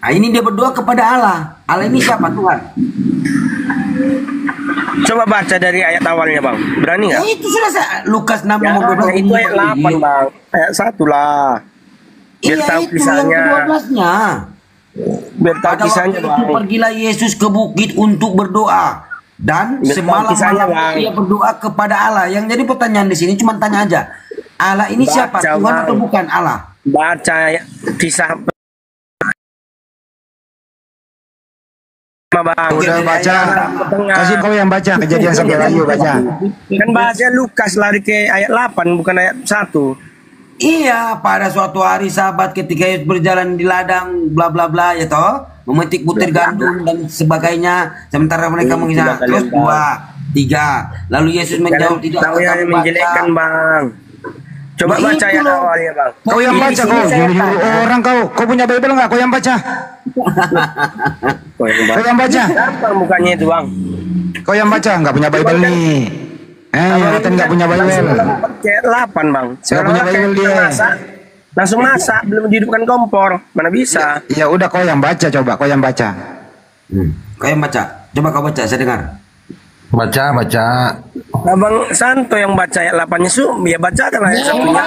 Nah, ini dia berdoa kepada Allah. Allah ini siapa? Tuhan. Coba baca dari ayat awalnya bang. Berani nggak? Itu sudah Lukas 6 nomor 12. Itu ayat 8 bang. Ayat 1 lah. Biar tahu kisahnya. Pada waktu itu pergilah Yesus ke bukit untuk berdoa dan semalam dia berdoa kepada Allah. Yang jadi pertanyaan di sini cuma tanya aja, Allah ini siapa? Tuhan atau bukan Allah? Baca kisah bang. Udah baca. Kasih kau yang baca kejadian sampai lagi baca. Kan baca Lukas lari ke ayat 8 bukan ayat 1. Iya, pada suatu hari Sabat ketika Yesus berjalan di ladang bla bla bla ya toh, memetik butir gandum dan sebagainya, sementara mereka mengisah. Terus 2, 3. Lalu Yesus menjawab, tidak akan menjelekkan bang. Coba baca yang awalnya bang. Kau yang baca kau, nyuruh orang kau punya Bible nggak? Kau yang baca. Kau yang baca. Apa mukanya itu bang? Kau yang baca nggak punya Bible nih. Yang nggak punya Bible. Kayak 8 bang. Nggak punya Bible dia. Langsung masak, belum dihidupkan kompor. Mana bisa? Ya udah kau yang baca coba, kau yang baca. Kau yang baca. Coba kau baca, saya dengar. Baca. Abang Santo yang baca ayat 8-nya ya bacakan ayat 1-nya.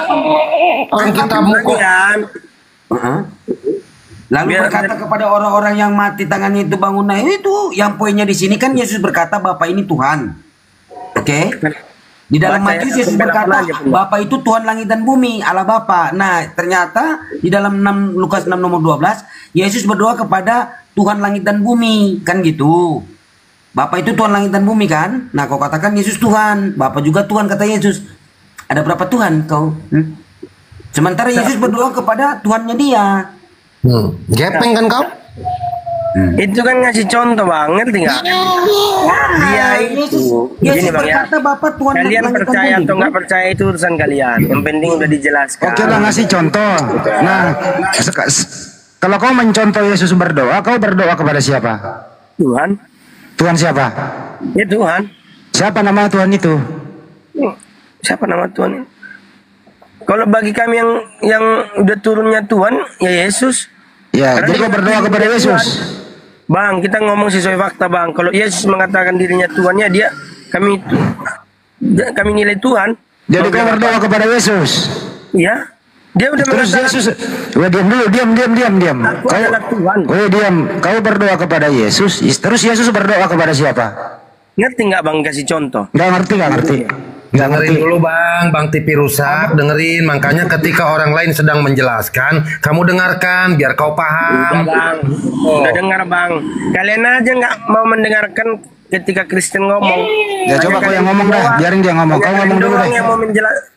Kan kita buku kan. Lalu berkata kepada orang-orang yang mati tangannya itu bangunlah. Itu yang poinnya di sini kan Yesus berkata Bapa ini Tuhan. Oke. Di dalam Matius Yesus berkata Bapa itu Tuhan langit dan bumi, Allah Bapa. Nah, ternyata di dalam Lukas 6 nomor 12 Yesus berdoa kepada Tuhan langit dan bumi, kan gitu. Bapa itu Tuhan langit dan bumi kan? Nah kau katakan Yesus Tuhan, Bapa juga Tuhan kata Yesus. Ada berapa Tuhan kau? Sementara Yesus berdoa kepada Tuhannya dia. Gepeng kan kau? Itu kan ngasih contoh bang, ngerti nggak? Dia itu, Yesus gini bang ya. berkata Bapa Tuhan Kalian langit dan percaya bumi. atau nggak percaya itu urusan kalian. Yang penting udah dijelaskan. Oke lah, ngasih contoh. Nah, kalau kau mencontoh Yesus berdoa, kau berdoa kepada siapa? Tuhan. Tuhan siapa? Ya Tuhan. Siapa nama Tuhan itu? Siapa nama Tuhan? Kalau bagi kami yang udah turunnya Tuhan, ya Yesus. Ya, Karena jadi kau berdoa kepada Yesus. Bang, kita ngomong sesuai fakta bang. Kalau Yesus mengatakan dirinya Tuhannya, kami nilai Tuhan. Jadi kau berdoa kepada Yesus. Iya. Dia udah Terus mengatakan. Yesus, diam dulu, diam. Aku adalah Tuhan. Diam. Kau berdoa kepada Yesus. Terus Yesus berdoa kepada siapa? Ngerti nggak bang? Kasih contoh. Nggak ngerti. Dengerin dulu bang TV rusak, dengerin. Makanya ketika orang lain sedang menjelaskan, kamu dengarkan biar kau paham. Udah bang, udah dengar bang. Kalian aja nggak mau mendengarkan ketika Kristen ngomong. Ya coba kau yang ngomong dah, biarin dia ngomong. Kau ngomong dulu deh. Yang mau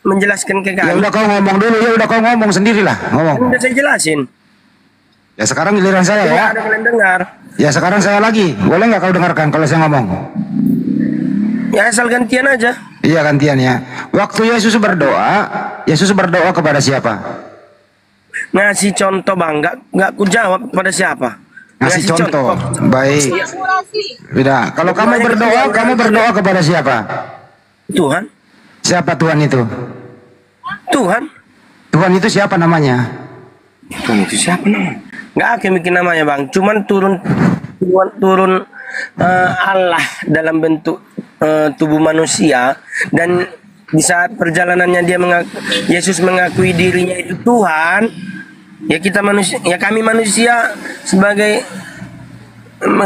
menjelaskan ke Ya kalian. udah kau ngomong dulu, ya udah kau ngomong sendirilah, ngomong. Udah saya jelasin. Ya sekarang giliran saya ya. Ada kalian dengar. Ya sekarang saya lagi. Boleh nggak kau dengarkan kalau saya ngomong? Ya asal gantian aja. Iya gantian ya. Waktu Yesus berdoa kepada siapa? Ngasih contoh bang, nggak ku jawab pada siapa. Ngasih contoh. Baik. Udah. Kalau kamu berdoa kepada siapa? Tuhan. Siapa Tuhan itu? Tuhan. Tuhan itu siapa namanya? Tuhan itu siapa namanya? Nggak akan bikin namanya bang. Cuman turun Allah dalam bentuk tubuh manusia, dan di saat perjalanannya Yesus mengakui dirinya itu Tuhan. Ya kita manusia, ya kami manusia sebagai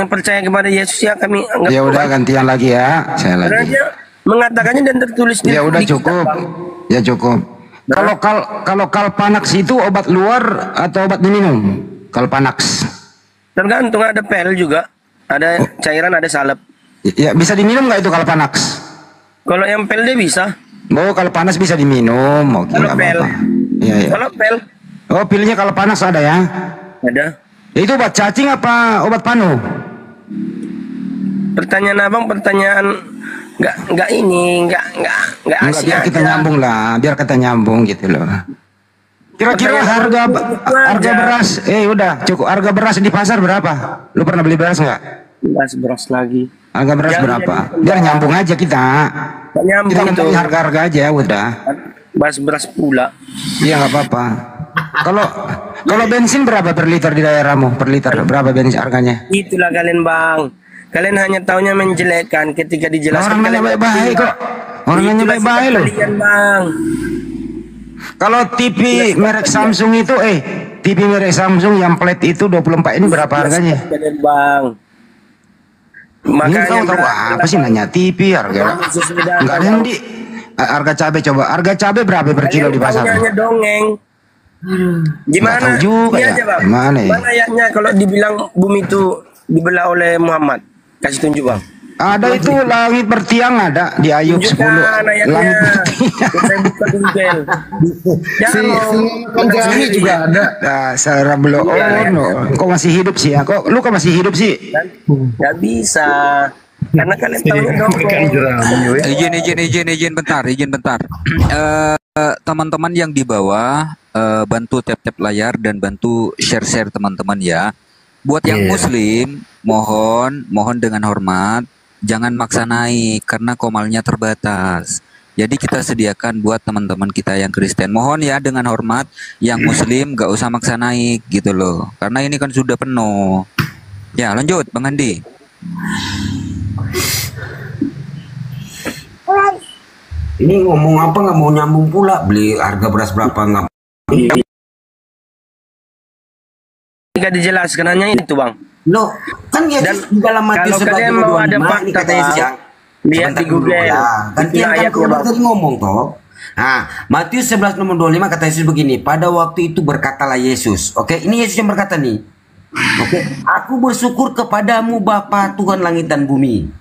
percaya kepada Yesus ya kami anggap. Ya udah gantian lagi ya. Saya Karena lagi. dia mengatakannya dan tertulis di Ya udah kitab, cukup. Bang. Ya cukup. Kalau Kalpanax itu obat luar atau obat diminum? Kalpanax. Tergantung, ada pel juga, ada cairan, ada salep. Ya bisa diminum nggak itu Kalpanax? Kalau yang pel dia bisa. Oh kalau panas bisa diminum. Oke Kalau nggak pel. apa-apa. Iya ya. Kalau pel Oh pilnya kalau panas ada ya? ada. Itu obat cacing apa obat panu? Pertanyaan abang pertanyaan nggak Enggak, asik biar kita aja. nyambung lah, biar kita nyambung gitu loh. Kira-kira harga beras, udah cukup. Harga beras di pasar berapa? Lu pernah beli beras nggak? Beras lagi. Harga beras Jangan berapa? jadi- Biar nyambung aja kita. Nggak nyambung Kita itu. ngomongin harga-harga aja udah. Beras pula. Iya nggak apa-apa. Kalau bensin berapa per liter di daerahmu? Per liter berapa bensin harganya? Itulah kalian bang. Kalian hanya taunya menjelekkan ketika dijelaskan. Orang nanya kalian baik-baik kok. Orang nanya Itulah baik-baik sikap loh. kalian, bang. Kalau TV merek Samsung itu TV merek Samsung yang plate itu 24 ini berapa harganya? Kalian bang. Ini kau tahu apa sih nanya TV harga? Enggak ada yang di harga cabai coba. Harga cabai berapa per kilo di pasar? Hanya dongeng. Gimana? Nggak tahu juga Ini ya. aja, Bang. Gimana ya? Mana ayatnya kalau dibilang bumi itu dibelah oleh Muhammad? Kasih tunjuk bang. Ada itu langit bertiang ada di Ayub 10. Tunjukkan ayatnya. Langit bertiang. Saya buka di Google. Jangan Penjami juga ada. Dasar belum. Kok masih hidup sih ya? Lu kok masih hidup sih? Nggak bisa. Karena kalian tahunya dongeng. Izin bentar. Teman-teman yang di bawah bantu tap-tap layar dan bantu share-share teman-teman ya. Buat yang muslim, mohon dengan hormat jangan maksa naik karena komalnya terbatas. Jadi kita sediakan buat teman-teman kita yang Kristen. Mohon ya dengan hormat, yang muslim gak usah maksa naik gitu loh. Karena ini kan sudah penuh. Ya, lanjut Bang Andi. Ini ngomong apa nggak mau nyambung pula, beli harga beras berapa nggak? Jika dijelaskan hanya itu bang. Loh, kan Yesus di dalam Matius kalau kalian mau ada fakta lihat di Google. Kan dia kan keluar tadi ngomong toh. Nah, Matius 11 nomor 25 kata Yesus begini, pada waktu itu berkatalah Yesus. Oke, ini Yesus yang berkata nih. Oke, aku bersyukur kepadamu Bapa Tuhan langit dan bumi.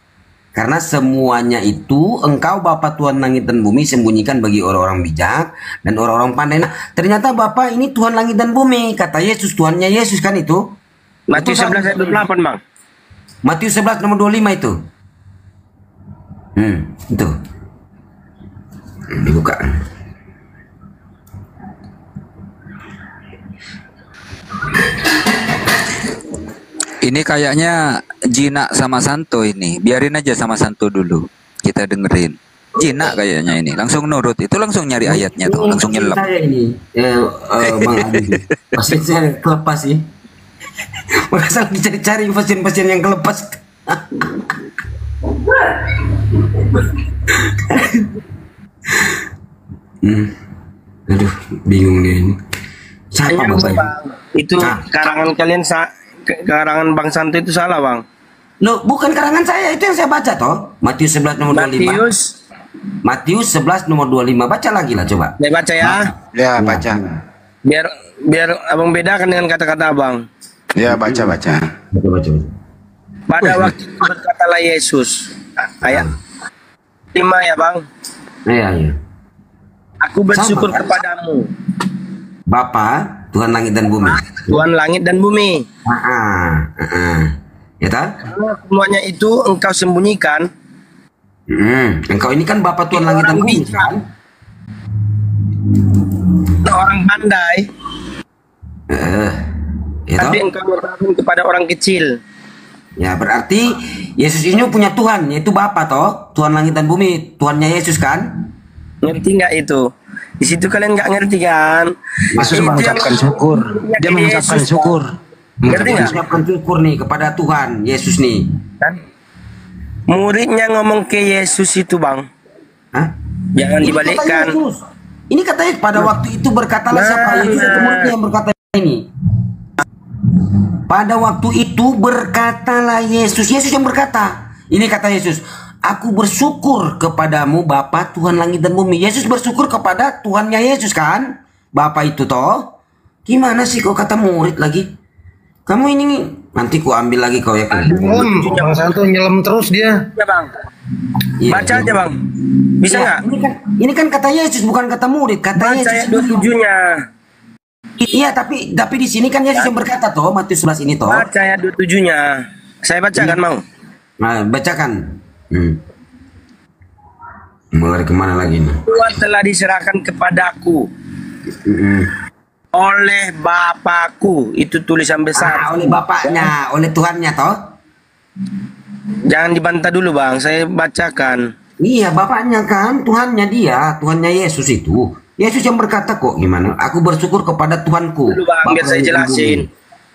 Karena semuanya itu engkau Bapa Tuhan langit dan bumi sembunyikan bagi orang-orang bijak dan orang-orang pandai. Nah, ternyata Bapa ini Tuhan langit dan bumi. Kata Yesus, Tuhannya Yesus kan itu. Matius 11 ayat 28 bang. Matius 11 nomor 25 itu. Itu. Dibuka. Ini kayaknya Jinak sama Santo ini. Biarin aja sama Santo dulu. Kita dengerin. Jinak kayaknya ini. Langsung nurut. Itu langsung nyari ayatnya tuh. Langsung nyelam. Saya ini, Bang Adi. Pasti saya kelepas sih. Merasa lagi cari-cari pasien-pasien yang kelepas. Aduh, bingung dia ini. Siapa Bapak? Itu karangan kalian karangan Bang Santo itu salah bang. Loh, bukan karangan saya, itu yang saya baca toh. Matius 11 nomor 25. Matius 11 nomor 25. Baca lagi lah coba. Saya baca ya. Ya, baca. Biar abang bedakan dengan kata-kata abang. Ya, baca. Baca. Pada waktu itu berkatalah Yesus. Ayat 5 ya bang. Iya. Aku bersyukur kepadamu Bapa Tuhan langit dan bumi. Tuhan langit dan bumi. Ya tak? Karena semuanya itu engkau sembunyikan. Engkau ini kan Bapa Tuhan langit dan bumi kan? Orang pandai. Ya tapi engkau nyatakan kepada orang kecil. Ya berarti Yesus ini punya Tuhan, yaitu Bapa toh, Tuhan langit dan bumi, Tuhannya Yesus kan? Ngerti nggak itu? Di situ kalian nggak ngerti kan? Yesus mengucapkan syukur. Dia mengucapkan syukur. Mengucapkan syukur nih kepada Tuhan Yesus nih. Kan? Muridnya ngomong ke Yesus itu bang. Hah? Jangan dibalikkan. Ini katanya pada waktu itu berkatalah siapa? Yesus itu muridnya yang berkata ini. Pada waktu itu berkatalah Yesus. Yesus yang berkata. Ini kata Yesus. Aku bersyukur kepadamu Bapa Tuhan langit dan bumi. Yesus bersyukur kepada Tuhannya Yesus kan? Bapa itu toh. Gimana sih kau kata murid lagi? Kamu ini nanti ku ambil lagi kau ya. Bang Santo nyelam terus dia. Ya bang. Baca aja bang. Bisa nggak? Ini kan kata Yesus bukan kata murid. Kata Baca Yesus. 27-nya. Iya tapi di sini kan Yesus yang berkata toh Matius 11 ini toh. Baca ayat 27-nya. Saya bacakan mau. Nah, bacakan. Mulai kemana lagi nih? Tuhan telah diserahkan kepadaku oleh Bapakku. Itu tulisan besar. Oleh Bapaknya, oleh Tuhannya toh. Jangan dibantah dulu bang. Saya bacakan. Iya Bapaknya kan, Tuhannya dia, Tuhannya Yesus itu. Yesus yang berkata kok gimana? Aku bersyukur kepada Tuhanku. Dulu bang, biar saya jelasin.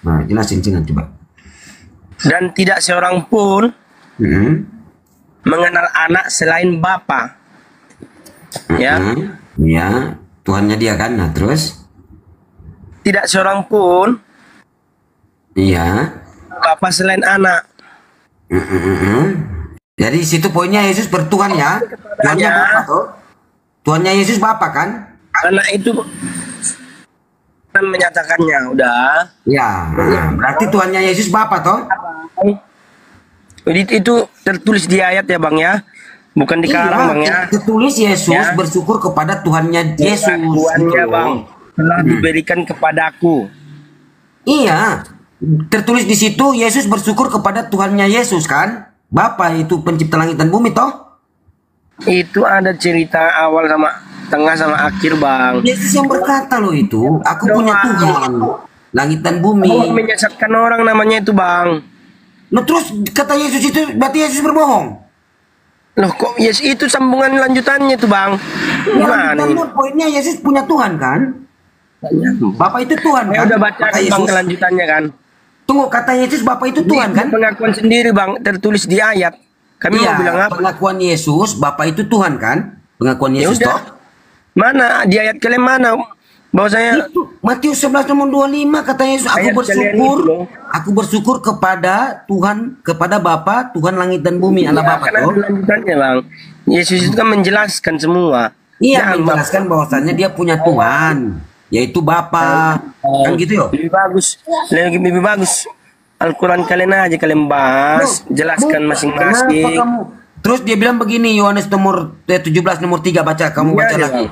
Nah, jelasin coba. Dan tidak seorang pun mengenal anak selain Bapa. Ya. Ya, Tuhannya dia kan. Nah, terus? Tidak seorang pun. Iya. Bapa selain anak. Jadi situ poinnya Yesus bertuhan ya. Tuhannya Bapa tuh. Tuhannya Yesus Bapa kan? Anak itu menyatakannya udah. Ya, berarti Tuhannya Yesus Bapa toh? Itu tertulis di ayat ya bang ya, bukan di karang bang ya. Tertulis Yesus bersyukur kepada Tuhannya Yesus. Tuhannya bang telah diberikan kepadaku. Iya, tertulis di situ Yesus bersyukur kepada Tuhannya Yesus kan? Bapa itu pencipta langit dan bumi toh? Itu ada cerita awal sama tengah sama akhir bang. Yesus yang berkata loh itu, aku punya Tuhan, langit dan bumi. Menyesatkan orang namanya itu bang. Loh terus kata Yesus itu berarti Yesus berbohong? Loh kok Yesus itu sambungan lanjutannya itu bang? Gimana ini? Poinnya Yesus punya Tuhan kan? Bapak itu Tuhan kan? Udah baca bang kelanjutannya kan? Tunggu, kata Yesus Bapak itu Tuhan kan? Pengakuan sendiri bang, tertulis di ayat. Kami mau bilang apa? Pengakuan Yesus Bapak itu Tuhan kan? Pengakuan Yesus toh? Mana di ayat kalian mana? Bahwasanya Matius 11 nomor 25 kata Yesus, aku bersyukur kepada Tuhan, kepada Bapa Tuhan langit dan bumi, Allah Bapa toh. Lanjutannya bang, Yesus itu kan menjelaskan semua. Iya, menjelaskan bahwasannya dia punya Tuhan. yaitu Bapa. Kan gitu yo. Lebih bagus. Al-Quran kalian aja kalian bahas, jelaskan masing-masing. Terus dia bilang begini, Yohanes nomor 17 nomor 3, baca kamu baca lagi.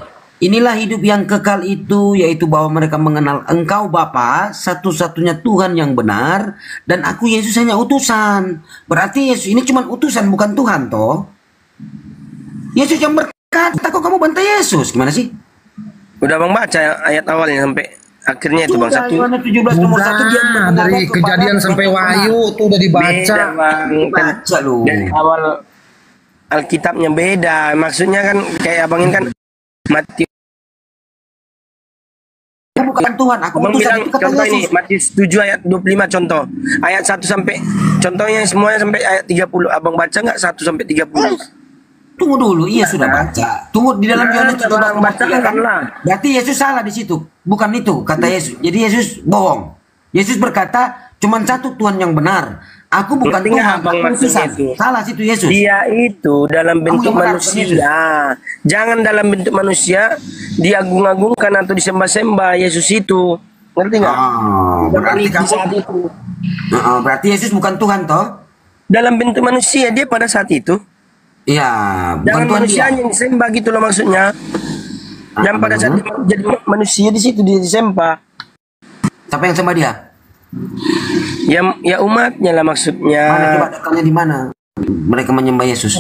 Inilah hidup yang kekal itu, yaitu bahwa mereka mengenal Engkau Bapa, satu-satunya Tuhan yang benar, dan aku Yesus hanya utusan. Berarti Yesus ini cuma utusan, bukan Tuhan toh. Yesus yang berkata, kok kamu bantai Yesus? Gimana sih? Udah bang baca ayat awalnya sampai akhirnya itu bang. Yohanes 17 nomor 1 dia dari Kejadian sampai Wahyu itu udah dibaca. Baca lu. Dari awal Alkitabnya beda. Maksudnya kan kayak abangin kan Matius. Bukan Tuhan, aku Abang bilang contoh ini Matius 7 ayat 25 contoh. Ayat 1 sampai contohnya semuanya sampai ayat 30. Abang baca nggak 1 sampai 30? Tunggu dulu, iya sudah baca. Tunggu di dalam Yohanes 17 baca kan lah. Berarti Yesus salah di situ. Bukan itu kata Yesus. Jadi Yesus bohong. Yesus berkata, cuman satu Tuhan yang benar. Aku bukan Tuhan, aku utusan. Salah situ Yesus. Dia itu dalam bentuk manusia. Jangan dalam bentuk manusia diagung-agungkan atau disembah-sembah Yesus itu. Ngerti nggak? Berarti kamu berarti Yesus bukan Tuhan toh? Dalam bentuk manusia dia pada saat itu. Iya, jangan manusia yang disembah gitu loh maksudnya. Yang pada saat dia jadi manusia di situ dia disembah. Siapa yang sembah dia? Ya umatnya lah maksudnya. Mana coba datangnya di mana? Mereka menyembah Yesus.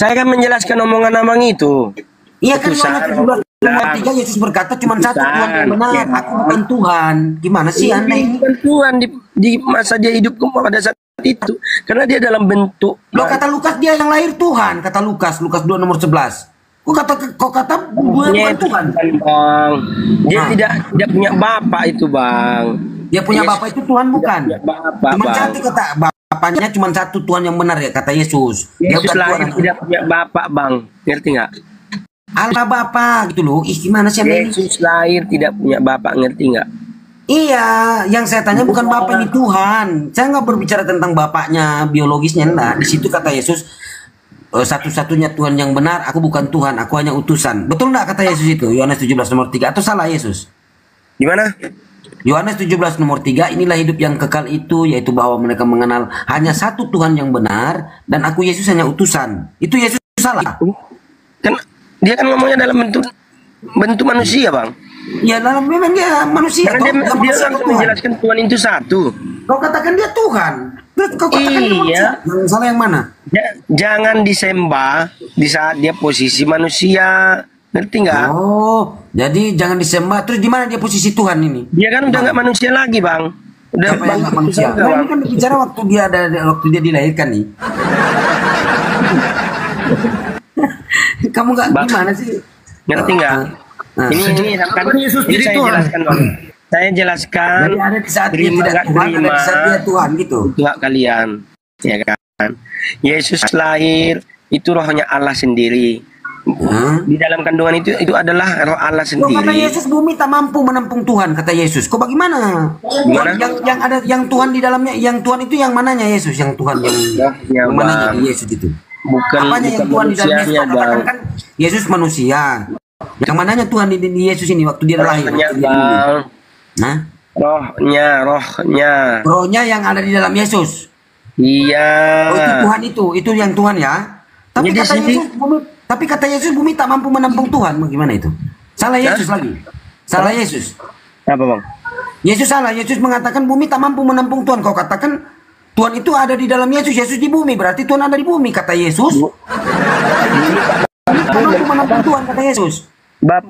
Saya kan menjelaskan omongan abang itu. Iya kan Yohanes 17 Yesus berkata cuma satu Tuhan yang benar. Aku bukan Tuhan. Gimana sih Anda ini? Bukan Tuhan di masa dia hidup pada saat itu. Karena dia dalam bentuk. Loh kata Lukas dia yang lahir Tuhan. Kata Lukas 2 nomor 11. Kok kata bukan Tuhan? Bang. Dia tidak punya bapak itu bang. Dia punya bapak itu Tuhan bukan? Cuma satu kata bapaknya cuma satu Tuhan yang benar ya kata Yesus. Yesus lahir tidak punya bapak bang. Ngerti nggak? Allah Bapa gitu loh. Gimana sih Yesus lahir tidak punya bapak, ngerti nggak? Iya, yang saya tanya bukan bapak ini Tuhan. Saya nggak berbicara tentang bapaknya biologisnya, enggak. Di situ kata Yesus satu-satunya Tuhan yang benar. Aku bukan Tuhan, aku hanya utusan. Betul nggak kata Yesus itu? Yohanes 17 nomor 3 atau salah Yesus? Gimana? Yohanes 17 nomor 3, inilah hidup yang kekal itu, yaitu bahwa mereka mengenal hanya satu Tuhan yang benar, dan aku Yesus hanya utusan. Itu Yesus salah? Kan dia kan ngomongnya dalam bentuk manusia bang. Ya dalam memang dia manusia. Karena dia kan menjelaskan Tuhan itu satu. Kau katakan dia Tuhan. Kau katakan iya. Yang salah yang mana? Jangan disembah di saat dia posisi manusia. Ngerti nggak? Oh, jadi jangan disembah. Terus di mana dia posisi Tuhan ini? Dia kan udah nggak manusia lagi bang. Udah bang manusia. Nah, ini kan bicara waktu dia dilahirkan nih. Kamu nggak gimana sih? Ngerti nggak? Ini kan saya jelaskan bang. Saya jelaskan. Jadi ada di saat dia tidak Tuhan, ada di saat dia Tuhan gitu. Enggak kalian, ya kan? Yesus lahir itu rohnya Allah sendiri. Di dalam kandungan itu adalah roh Allah sendiri. Kata Yesus bumi tak mampu menampung Tuhan kata Yesus. Kok bagaimana? Yang ada yang Tuhan di dalamnya, yang Tuhan itu yang mananya Yesus, yang Tuhan yang mananya Yesus itu. Bukan apanya yang Tuhan di dalam Yesus? Katakan kan Yesus manusia. Yang mananya Tuhan di Yesus ini waktu dia lahir? Nah, rohnya yang ada di dalam Yesus. Iya. Oh, itu Tuhan itu yang Tuhan ya. Tapi kata Yesus kata Yesus bumi tak mampu menampung Tuhan. Bagaimana itu? Salah Yesus lagi. Salah Yesus. Apa bang? Yesus salah. Yesus mengatakan bumi tak mampu menampung Tuhan. Kau katakan Tuhan itu ada di dalam Yesus. Yesus di bumi. Berarti Tuhan ada di bumi kata Yesus. Bumi tak mampu menampung Tuhan kata Yesus.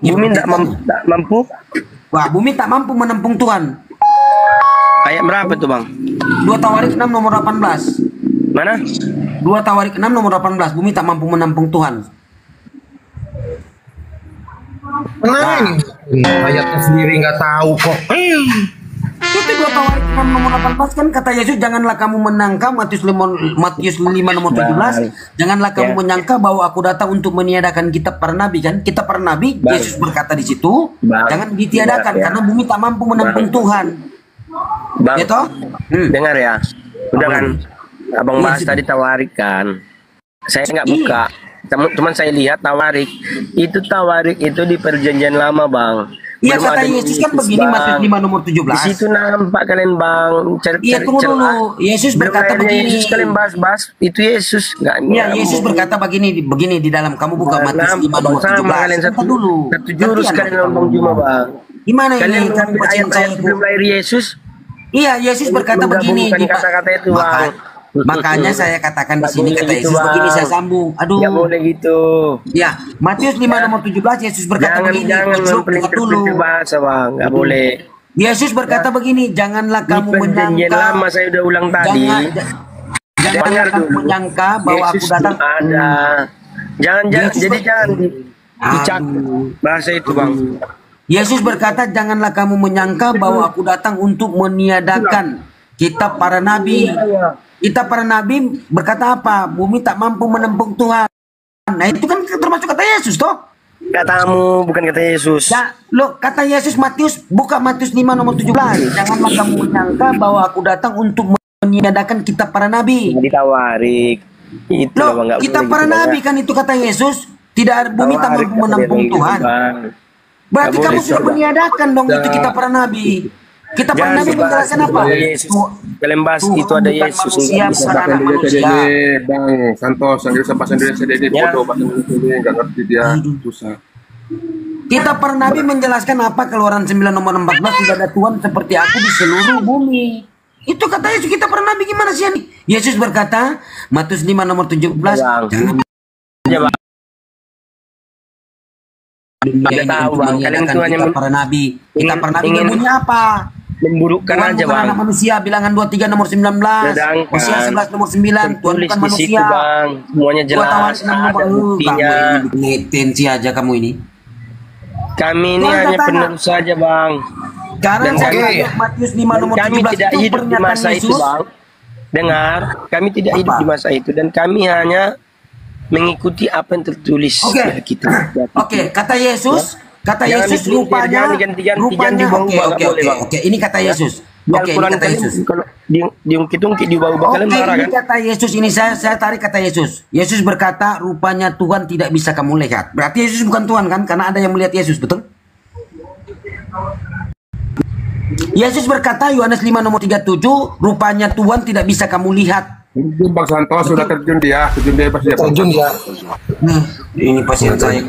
Bumi tak mampu. Wah, bumi tak mampu menampung Tuhan. Ayat berapa tuh bang? 2 Tawarik 6 nomor 18. Mana? 2 Tawarik 6 nomor 18. Bumi tak mampu menampung Tuhan. Nah, ayatnya sendiri nggak tahu kok. Itu 2 Tawarik 6 nomor 18 kan kata Yesus, janganlah kamu menyangka, Matius 5 nomor 17, janganlah kamu menyangka bahwa aku datang untuk meniadakan kitab para nabi kan? Kitab para nabi Yesus berkata di situ, jangan ditiadakan karena bumi tak mampu menampung Tuhan. Bang, gitu? Dengar ya. Udah kan abang bahas tadi Tawarik kan. Saya nggak buka. Cuman saya lihat Tawarik itu di perjanjian lama bang. Iya kata Yesus kan begini, Matius 5 nomor 17. Di situ nampak kalian bang. Iya tunggu dulu. Yesus berkata begini. Yesus kalian bahas itu Yesus nggak? Iya Yesus berkata begini di dalam kamu buka Matius 5 nomor 17. Kalian satu dulu. Satu jurus kalian ngomong cuma bang. Gimana kalian ini? Kalian ayat sebelum lahir Yesus. Iya Yesus berkata begini. Kata-kata itu bang. Makanya saya katakan di sini kata Yesus begini, saya sambung. Aduh. Nggak boleh gitu. Ya, Matius 5 nomor 17 Yesus berkata begini. Jangan dulu. Bahasa bang, nggak boleh. Yesus berkata begini, janganlah kamu menyangka. Lama saya udah ulang tadi. Janganlah kamu menyangka bahwa aku datang. Ada. Jangan. Dicak bahasa itu bang. Yesus berkata, janganlah kamu menyangka bahwa aku datang untuk meniadakan kitab para nabi. Kita para nabi berkata apa? Bumi tak mampu menampung Tuhan. Nah itu kan termasuk kata Yesus toh? Katamu bukan kata Yesus. Ya, lo kata Yesus Matius, buka Matius 5 nomor 17. Janganlah kamu menyangka bahwa aku datang untuk meniadakan kitab para nabi. Ditawarik. Itu lo, kitab para nabi kan itu kata Yesus. Tidak ada bumi tak mampu menampung Tuhan. Berarti kamu sudah meniadakan dong itu kitab para nabi. Kita pernah nabi menjelaskan apa? Kalian bahas itu ada Yesus. Manusia. Bang Santos, bahasa Indonesia dia bodoh, bahasa Indonesia nggak ngerti dia, susah. Kita para nabi menjelaskan apa Keluaran 9 nomor 14 tidak ada Tuhan seperti aku di seluruh bumi. Itu kata Yesus. Kita para nabi gimana sih ini? Yesus berkata Matius 5 nomor 17. Tidak tahu bang. Kalian itu hanya para nabi. Kita para nabi punya apa? Memburukkan Tuhan aja bukan bang. anak manusia, bilangan 23 nomor 19. Hosea 11 nomor 9. Tuhan bukan manusia. Situ, bang. Semuanya jelas. Ada buktinya. Tensi aja kamu ini. Kami ini hanya penerus saja bang. Karena Matius 5 nomor 17 kami tidak hidup di masa itu bang. Dengar, kami tidak hidup di masa itu dan kami hanya mengikuti apa yang tertulis. Oke, kata Yesus. Kata Yesus rupanya Oke, ini kata Yesus. Oke, ini kata Yesus. Kalau diungkit-ungkit diubah-ubah kalian marah kan? Ini kata Yesus, ini saya tarik kata Yesus. Yesus berkata, rupanya Tuhan tidak bisa kamu lihat. Berarti Yesus bukan Tuhan kan? Karena ada yang melihat Yesus, betul? Yesus berkata, Yohanes 5 nomor 37, rupanya Tuhan tidak bisa kamu lihat. Bang Santos sudah terjun dia pasti terjun dia. Nah, ini pasien saya.